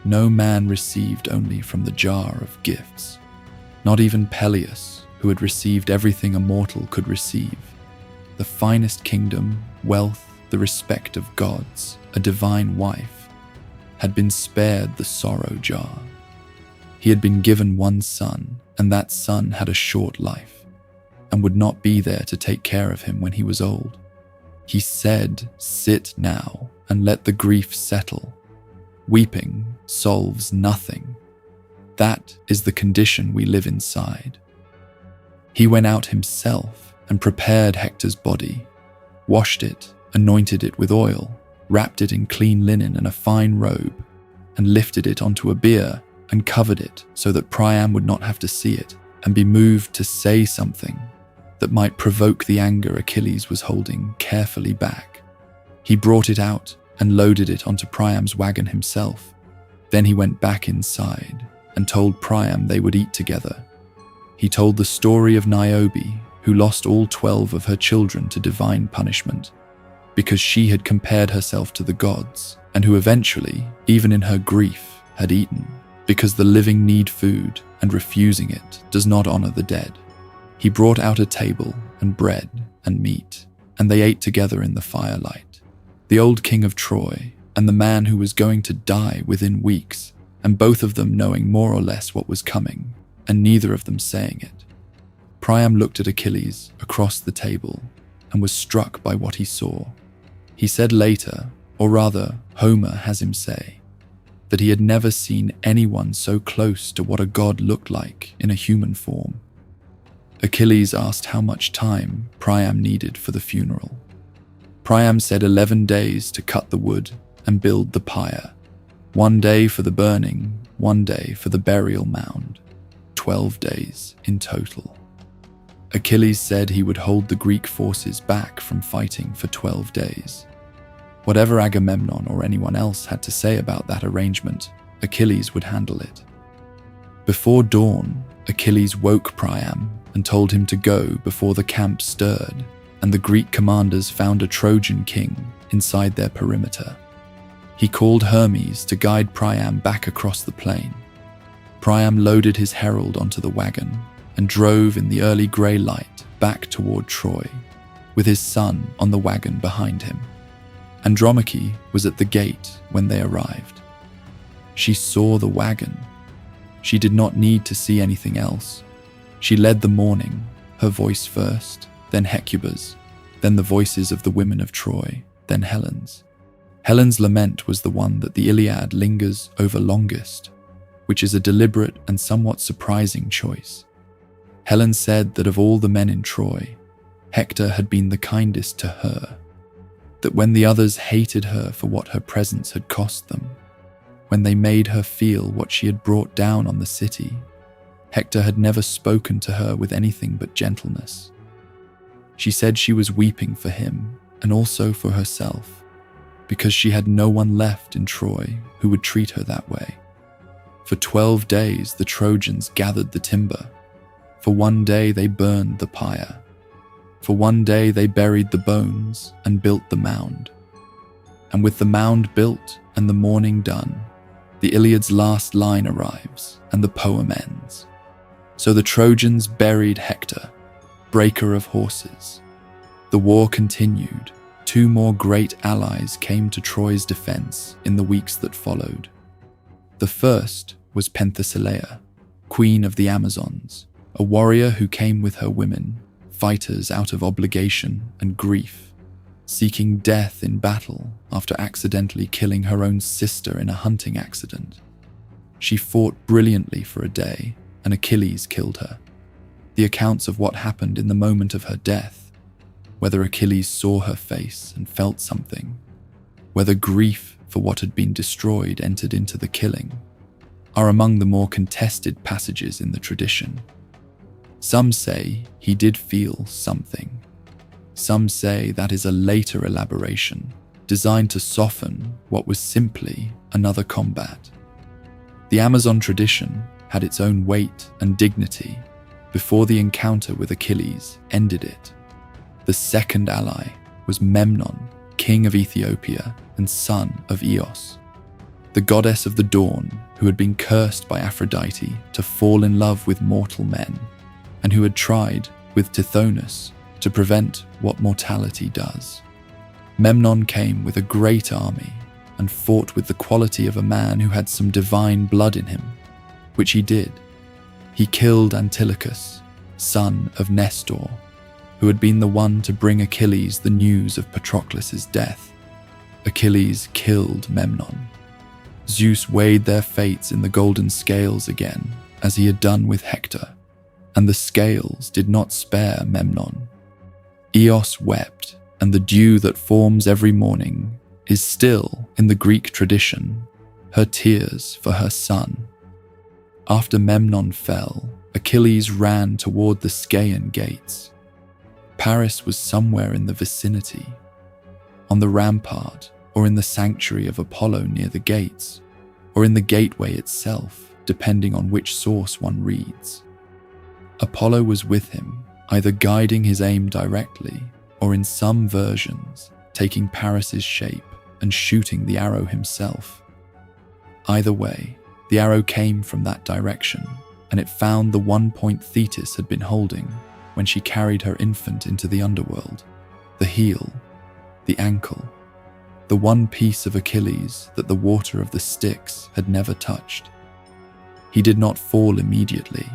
No man received only from the jar of gifts. Not even Peleus, who had received everything a mortal could receive: the finest kingdom, wealth, the respect of gods, a divine wife, had been spared the sorrow jar. He had been given one son, and that son had a short life, and would not be there to take care of him when he was old. He said, "Sit now, and let the grief settle. Weeping solves nothing. That is the condition we live inside." He went out himself and prepared Hector's body, washed it, anointed it with oil, wrapped it in clean linen and a fine robe, and lifted it onto a bier and covered it so that Priam would not have to see it and be moved to say something that might provoke the anger Achilles was holding carefully back. He brought it out and loaded it onto Priam's wagon himself. Then he went back inside and told Priam they would eat together. He told the story of Niobe, who lost all 12 of her children to divine punishment, because she had compared herself to the gods, and who eventually, even in her grief, had eaten, because the living need food, and refusing it does not honor the dead. He brought out a table and bread and meat, and they ate together in the firelight. The old king of Troy and the man who was going to die within weeks, and both of them knowing more or less what was coming, and neither of them saying it. Priam looked at Achilles across the table and was struck by what he saw. He said later, or rather Homer has him say, that he had never seen anyone so close to what a god looked like in a human form. Achilles asked how much time Priam needed for the funeral. Priam said 11 days to cut the wood and build the pyre, 1 day for the burning, 1 day for the burial mound, 12 days in total. Achilles said he would hold the Greek forces back from fighting for 12 days. Whatever Agamemnon or anyone else had to say about that arrangement, Achilles would handle it. Before dawn, Achilles woke Priam and told him to go before the camp stirred and the Greek commanders found a Trojan king inside their perimeter. He called Hermes to guide Priam back across the plain. Priam loaded his herald onto the wagon and drove in the early grey light back toward Troy, with his son on the wagon behind him. Andromache was at the gate when they arrived. She saw the wagon. She did not need to see anything else. She led the mourning, her voice first, then Hecuba's, then the voices of the women of Troy, then Helen's. Helen's lament was the one that the Iliad lingers over longest, which is a deliberate and somewhat surprising choice. Helen said that of all the men in Troy, Hector had been the kindest to her, that when the others hated her for what her presence had cost them, when they made her feel what she had brought down on the city, Hector had never spoken to her with anything but gentleness. She said she was weeping for him and also for herself, because she had no one left in Troy who would treat her that way. For 12 days the Trojans gathered the timber. For 1 day they burned the pyre. For 1 day they buried the bones and built the mound. And with the mound built and the mourning done, the Iliad's last line arrives and the poem ends. So the Trojans buried Hector, breaker of horses. The war continued. 2 more great allies came to Troy's defense in the weeks that followed. The first was Penthesilea, queen of the Amazons, a warrior who came with her women, fighters out of obligation and grief, seeking death in battle after accidentally killing her own sister in a hunting accident. She fought brilliantly for a day, and Achilles killed her. The accounts of what happened in the moment of her death, whether Achilles saw her face and felt something, whether grief for what had been destroyed entered into the killing, are among the more contested passages in the tradition. Some say he did feel something. Some say that is a later elaboration designed to soften what was simply another combat. The Amazon tradition had its own weight and dignity before the encounter with Achilles ended it. The second ally was Memnon, king of Ethiopia and son of Eos, the goddess of the dawn who had been cursed by Aphrodite to fall in love with mortal men, and who had tried, with Tithonus, to prevent what mortality does. Memnon came with a great army and fought with the quality of a man who had some divine blood in him, which he did. He killed Antilochus, son of Nestor, who had been the one to bring Achilles the news of Patroclus' death. Achilles killed Memnon. Zeus weighed their fates in the golden scales again, as he had done with Hector, and the scales did not spare Memnon. Eos wept, and the dew that forms every morning is still, in the Greek tradition, her tears for her son. After Memnon fell, Achilles ran toward the Scaean gates. Paris was somewhere in the vicinity, on the rampart, or in the sanctuary of Apollo near the gates, or in the gateway itself, depending on which source one reads. Apollo was with him, either guiding his aim directly, or in some versions, taking Paris's shape and shooting the arrow himself. Either way, the arrow came from that direction, and it found the 1 point Thetis had been holding when she carried her infant into the underworld, the heel, the ankle, the one piece of Achilles that the water of the Styx had never touched. He did not fall immediately.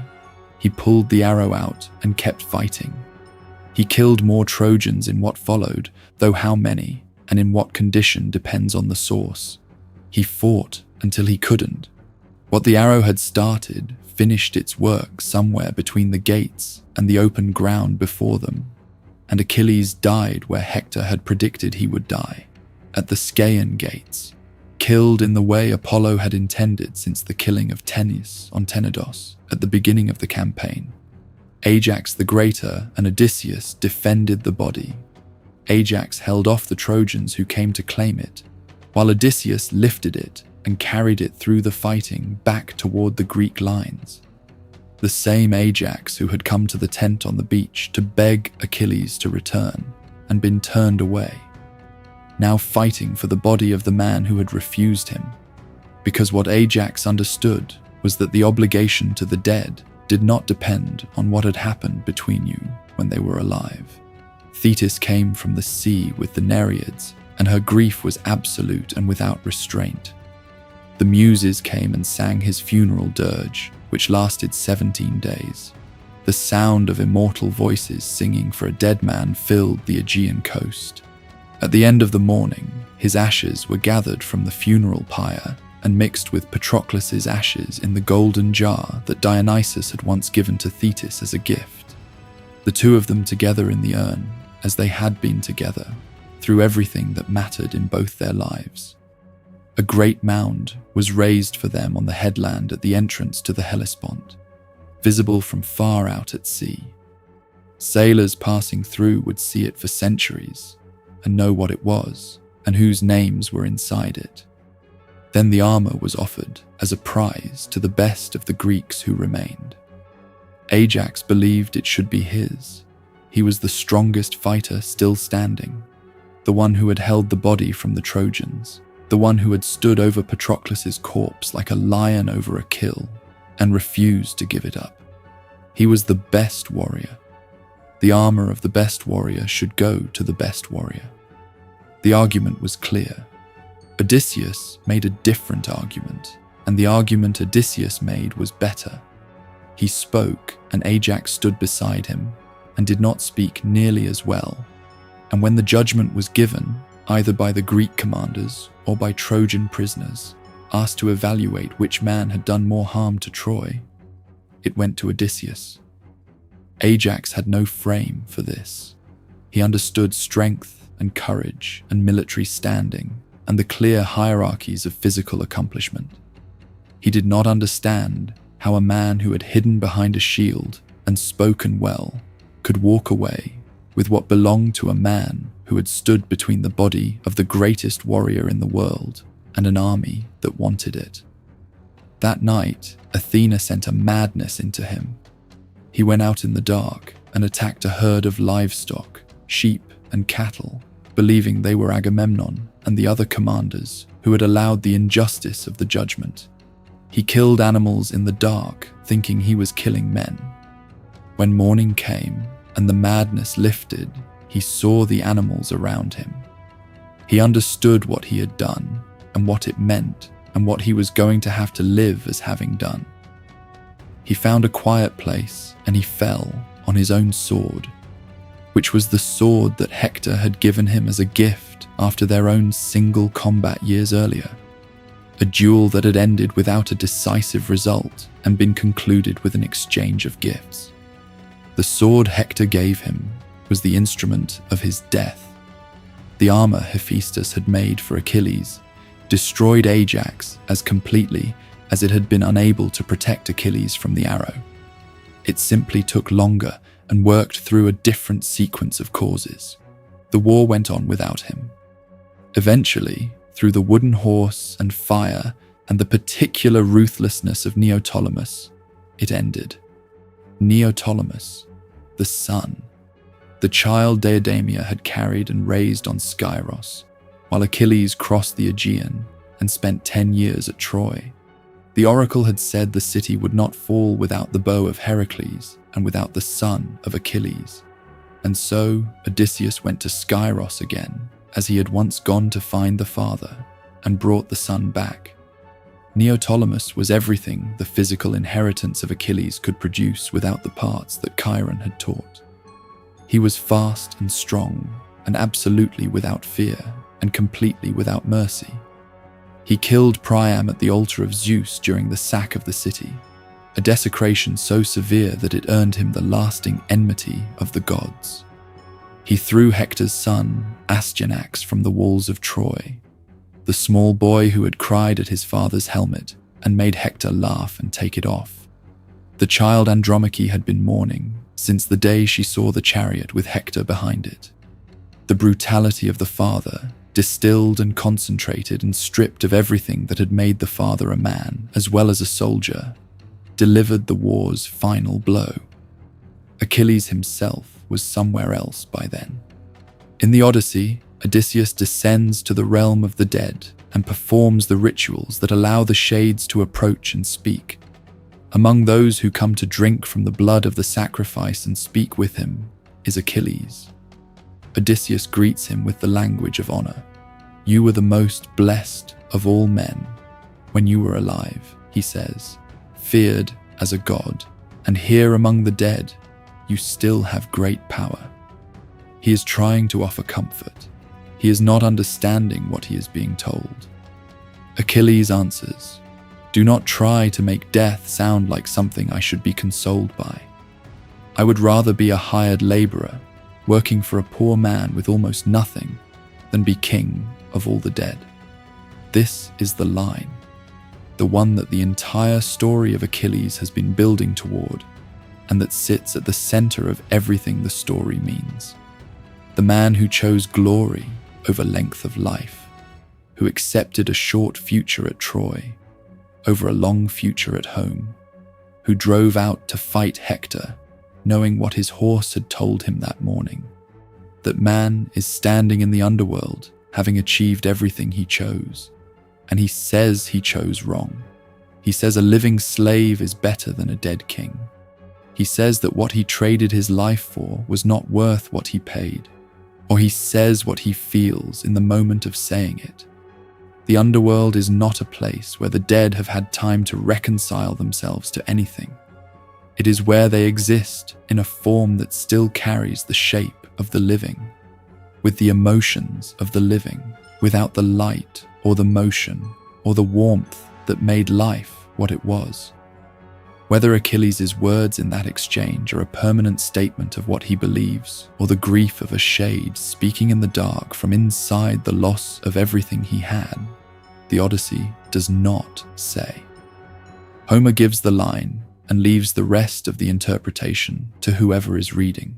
He pulled the arrow out and kept fighting. He killed more Trojans in what followed, though how many and in what condition depends on the source. He fought until he couldn't. What the arrow had started finished its work somewhere between the gates and the open ground before them, and Achilles died where Hector had predicted he would die, at the Scaean gates, killed in the way Apollo had intended since the killing of Tenes on Tenedos at the beginning of the campaign. Ajax the Greater and Odysseus defended the body. Ajax held off the Trojans who came to claim it, while Odysseus lifted it and carried it through the fighting back toward the Greek lines. The same Ajax who had come to the tent on the beach to beg Achilles to return and been turned away, now fighting for the body of the man who had refused him, because what Ajax understood was that the obligation to the dead did not depend on what had happened between you, when they were alive. Thetis came from the sea with the Nereids, and her grief was absolute and without restraint. The Muses came and sang his funeral dirge, which lasted 17 days. The sound of immortal voices singing for a dead man filled the Aegean coast. At the end of the morning, his ashes were gathered from the funeral pyre and mixed with Patroclus's ashes in the golden jar that Dionysus had once given to Thetis as a gift. The two of them together in the urn, as they had been together, through everything that mattered in both their lives. A great mound was raised for them on the headland at the entrance to the Hellespont, visible from far out at sea. Sailors passing through would see it for centuries and know what it was and whose names were inside it. Then the armor was offered as a prize to the best of the Greeks who remained. Ajax believed it should be his. He was the strongest fighter still standing, the one who had held the body from the Trojans, the one who had stood over Patroclus's corpse like a lion over a kill and refused to give it up. He was the best warrior. The armor of the best warrior should go to the best warrior. The argument was clear. Odysseus made a different argument, and the argument Odysseus made was better. He spoke, and Ajax stood beside him, and did not speak nearly as well. And when the judgment was given, either by the Greek commanders or by Trojan prisoners, asked to evaluate which man had done more harm to Troy, it went to Odysseus. Ajax had no frame for this. He understood strength and courage and military standing and the clear hierarchies of physical accomplishment. He did not understand how a man who had hidden behind a shield and spoken well could walk away with what belonged to a man who had stood between the body of the greatest warrior in the world and an army that wanted it. That night, Athena sent a madness into him. He went out in the dark and attacked a herd of livestock, sheep and cattle, believing they were Agamemnon and the other commanders who had allowed the injustice of the judgment. He killed animals in the dark, thinking he was killing men. When morning came and the madness lifted, he saw the animals around him. He understood what he had done and what it meant and what he was going to have to live as having done. He found a quiet place and he fell on his own sword, which was the sword that Hector had given him as a gift after their own single combat years earlier. A duel that had ended without a decisive result and been concluded with an exchange of gifts. The sword Hector gave him was the instrument of his death. The armor Hephaestus had made for Achilles destroyed Ajax as completely as it had been unable to protect Achilles from the arrow. It simply took longer and worked through a different sequence of causes. The war went on without him. Eventually, through the wooden horse and fire and the particular ruthlessness of Neoptolemus, it ended. Neoptolemus, the son, the child Deidamia had carried and raised on Skyros, while Achilles crossed the Aegean and spent 10 years at Troy. The oracle had said the city would not fall without the bow of Heracles and without the son of Achilles. And so Odysseus went to Skyros again, as he had once gone to find the father, and brought the son back. Neoptolemus was everything the physical inheritance of Achilles could produce without the parts that Chiron had taught. He was fast and strong, and absolutely without fear, and completely without mercy. He killed Priam at the altar of Zeus during the sack of the city, a desecration so severe that it earned him the lasting enmity of the gods. He threw Hector's son, Astyanax, from the walls of Troy, the small boy who had cried at his father's helmet and made Hector laugh and take it off. The child Andromache had been mourning since the day she saw the chariot with Hector behind it. The brutality of the father, distilled and concentrated and stripped of everything that had made the father a man as well as a soldier, delivered the war's final blow. Achilles himself was somewhere else by then. In the Odyssey, Odysseus descends to the realm of the dead and performs the rituals that allow the shades to approach and speak. Among those who come to drink from the blood of the sacrifice and speak with him is Achilles. Odysseus greets him with the language of honor. You were the most blessed of all men when you were alive, he says, feared as a god, and here among the dead, you still have great power. He is trying to offer comfort. He is not understanding what he is being told. Achilles answers, do not try to make death sound like something I should be consoled by. I would rather be a hired laborer, working for a poor man with almost nothing, than be king of all the dead. This is the line, the one that the entire story of Achilles has been building toward, and that sits at the center of everything the story means. The man who chose glory over length of life, who accepted a short future at Troy over a long future at home, who drove out to fight Hector, knowing what his horse had told him that morning, that man is standing in the underworld, having achieved everything he chose, and he says he chose wrong. He says a living slave is better than a dead king. He says that what he traded his life for was not worth what he paid, or he says what he feels in the moment of saying it. The underworld is not a place where the dead have had time to reconcile themselves to anything. It is where they exist in a form that still carries the shape of the living, with the emotions of the living, without the light or the motion or the warmth that made life what it was. Whether Achilles' words in that exchange are a permanent statement of what he believes, or the grief of a shade speaking in the dark from inside the loss of everything he had, the Odyssey does not say. Homer gives the line and leaves the rest of the interpretation to whoever is reading.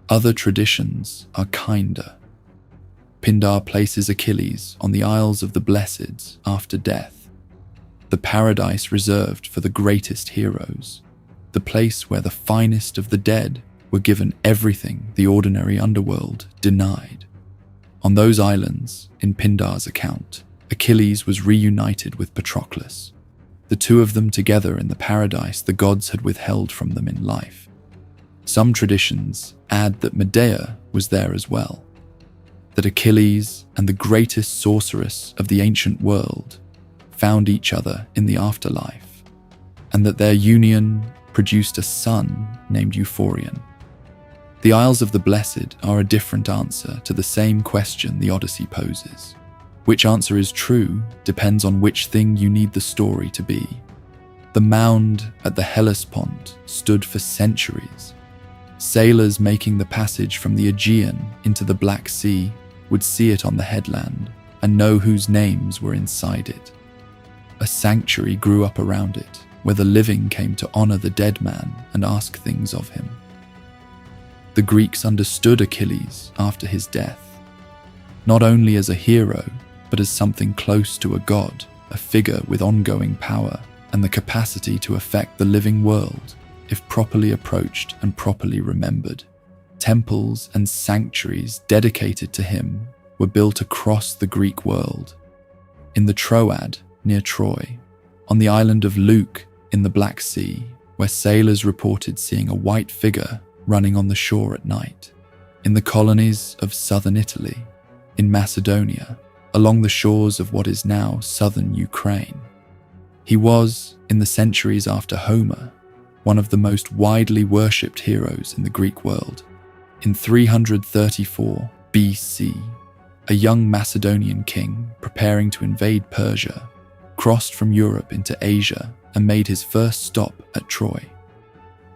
Other traditions are kinder. Pindar places Achilles on the Isles of the Blessed after death, the paradise reserved for the greatest heroes, the place where the finest of the dead were given everything the ordinary underworld denied. On those islands, in Pindar's account, Achilles was reunited with Patroclus, the two of them together in the paradise the gods had withheld from them in life. Some traditions add that Medea was there as well, that Achilles and the greatest sorceress of the ancient world found each other in the afterlife, and that their union produced a son named Euphorion. The Isles of the Blessed are a different answer to the same question the Odyssey poses. Which answer is true depends on which thing you need the story to be. The mound at the Hellespont stood for centuries. Sailors making the passage from the Aegean into the Black Sea would see it on the headland and know whose names were inside it. A sanctuary grew up around it, where the living came to honor the dead man and ask things of him. The Greeks understood Achilles after his death, not only as a hero, but as something close to a god, a figure with ongoing power and the capacity to affect the living world if properly approached and properly remembered. Temples and sanctuaries dedicated to him were built across the Greek world. In the Troad, near Troy, on the island of Luke in the Black Sea, where sailors reported seeing a white figure running on the shore at night. In the colonies of southern Italy, in Macedonia, along the shores of what is now southern Ukraine. He was, in the centuries after Homer, one of the most widely worshipped heroes in the Greek world. In 334 BC, a young Macedonian king preparing to invade Persia crossed from Europe into Asia and made his first stop at Troy.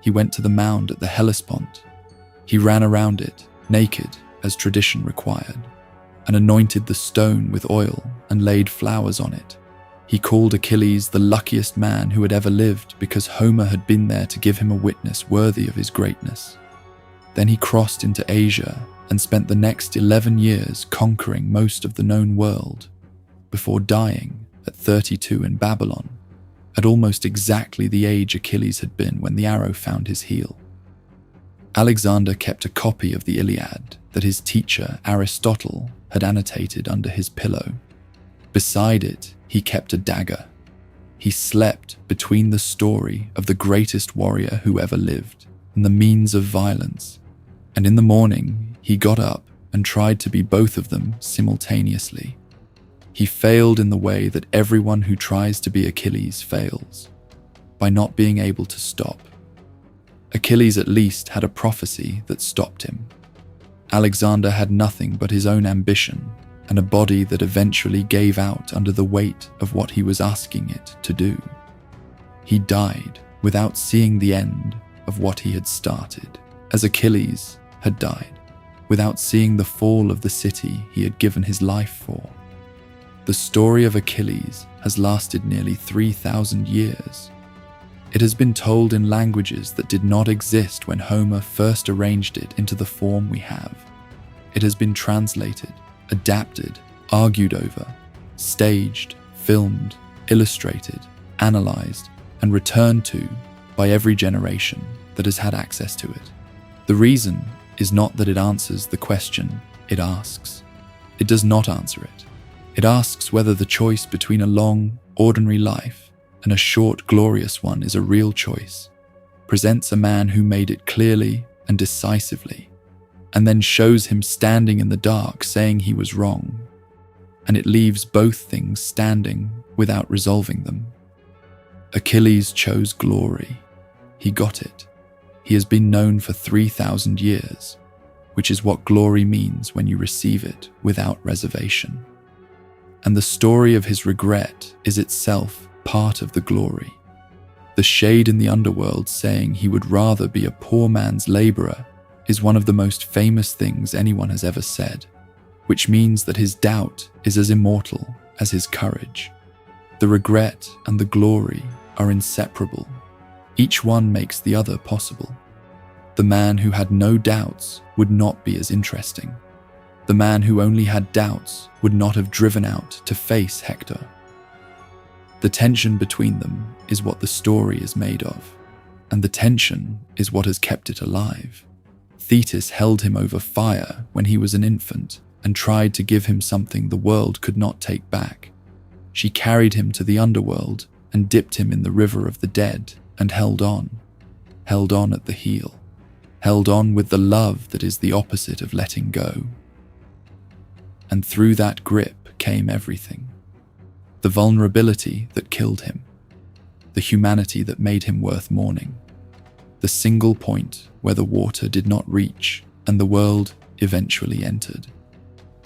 He went to the mound at the Hellespont. He ran around it, naked as tradition required, and anointed the stone with oil and laid flowers on it. He called Achilles the luckiest man who had ever lived because Homer had been there to give him a witness worthy of his greatness. Then he crossed into Asia and spent the next 11 years conquering most of the known world, before dying at 32 in Babylon, at almost exactly the age Achilles had been when the arrow found his heel. Alexander kept a copy of the Iliad that his teacher Aristotle had annotated under his pillow. Beside it, he kept a dagger. He slept between the story of the greatest warrior who ever lived and the means of violence, And in the morning, he got up and tried to be both of them simultaneously. He failed in the way that everyone who tries to be Achilles fails, by not being able to stop. Achilles at least had a prophecy that stopped him. Alexander had nothing but his own ambition and a body that eventually gave out under the weight of what he was asking it to do. He died without seeing the end of what he had started, as Achilles had died without seeing the fall of the city he had given his life for. The story of Achilles has lasted nearly 3,000 years. It has been told in languages that did not exist when Homer first arranged it into the form we have. It has been translated, adapted, argued over, staged, filmed, illustrated, analyzed, and returned to by every generation that has had access to it. The reason is not that it answers the question it asks. It does not answer it. It asks whether the choice between a long, ordinary life and a short, glorious one is a real choice, presents a man who made it clearly and decisively, and then shows him standing in the dark saying he was wrong, and it leaves both things standing without resolving them. Achilles chose glory. He got it. He has been known for 3,000 years, which is what glory means when you receive it without reservation. And the story of his regret is itself part of the glory. The shade in the underworld saying he would rather be a poor man's laborer is one of the most famous things anyone has ever said, which means that his doubt is as immortal as his courage. The regret and the glory are inseparable. Each one makes the other possible. The man who had no doubts would not be as interesting. The man who only had doubts would not have driven out to face Hector. The tension between them is what the story is made of, and the tension is what has kept it alive. Thetis held him over fire when he was an infant and tried to give him something the world could not take back. She carried him to the underworld and dipped him in the river of the dead and held on at the heel, held on with the love that is the opposite of letting go. And through that grip came everything. The vulnerability that killed him, the humanity that made him worth mourning, the single point where the water did not reach and the world eventually entered.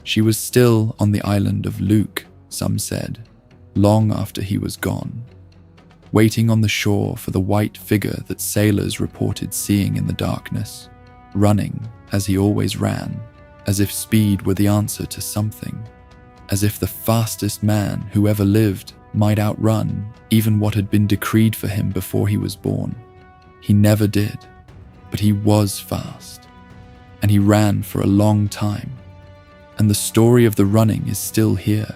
She was still on the island of Luke, some said, long after he was gone, waiting on the shore for the white figure that sailors reported seeing in the darkness, running as he always ran, as if speed were the answer to something, as if the fastest man who ever lived might outrun even what had been decreed for him before he was born. He never did, but he was fast, and he ran for a long time, and the story of the running is still here,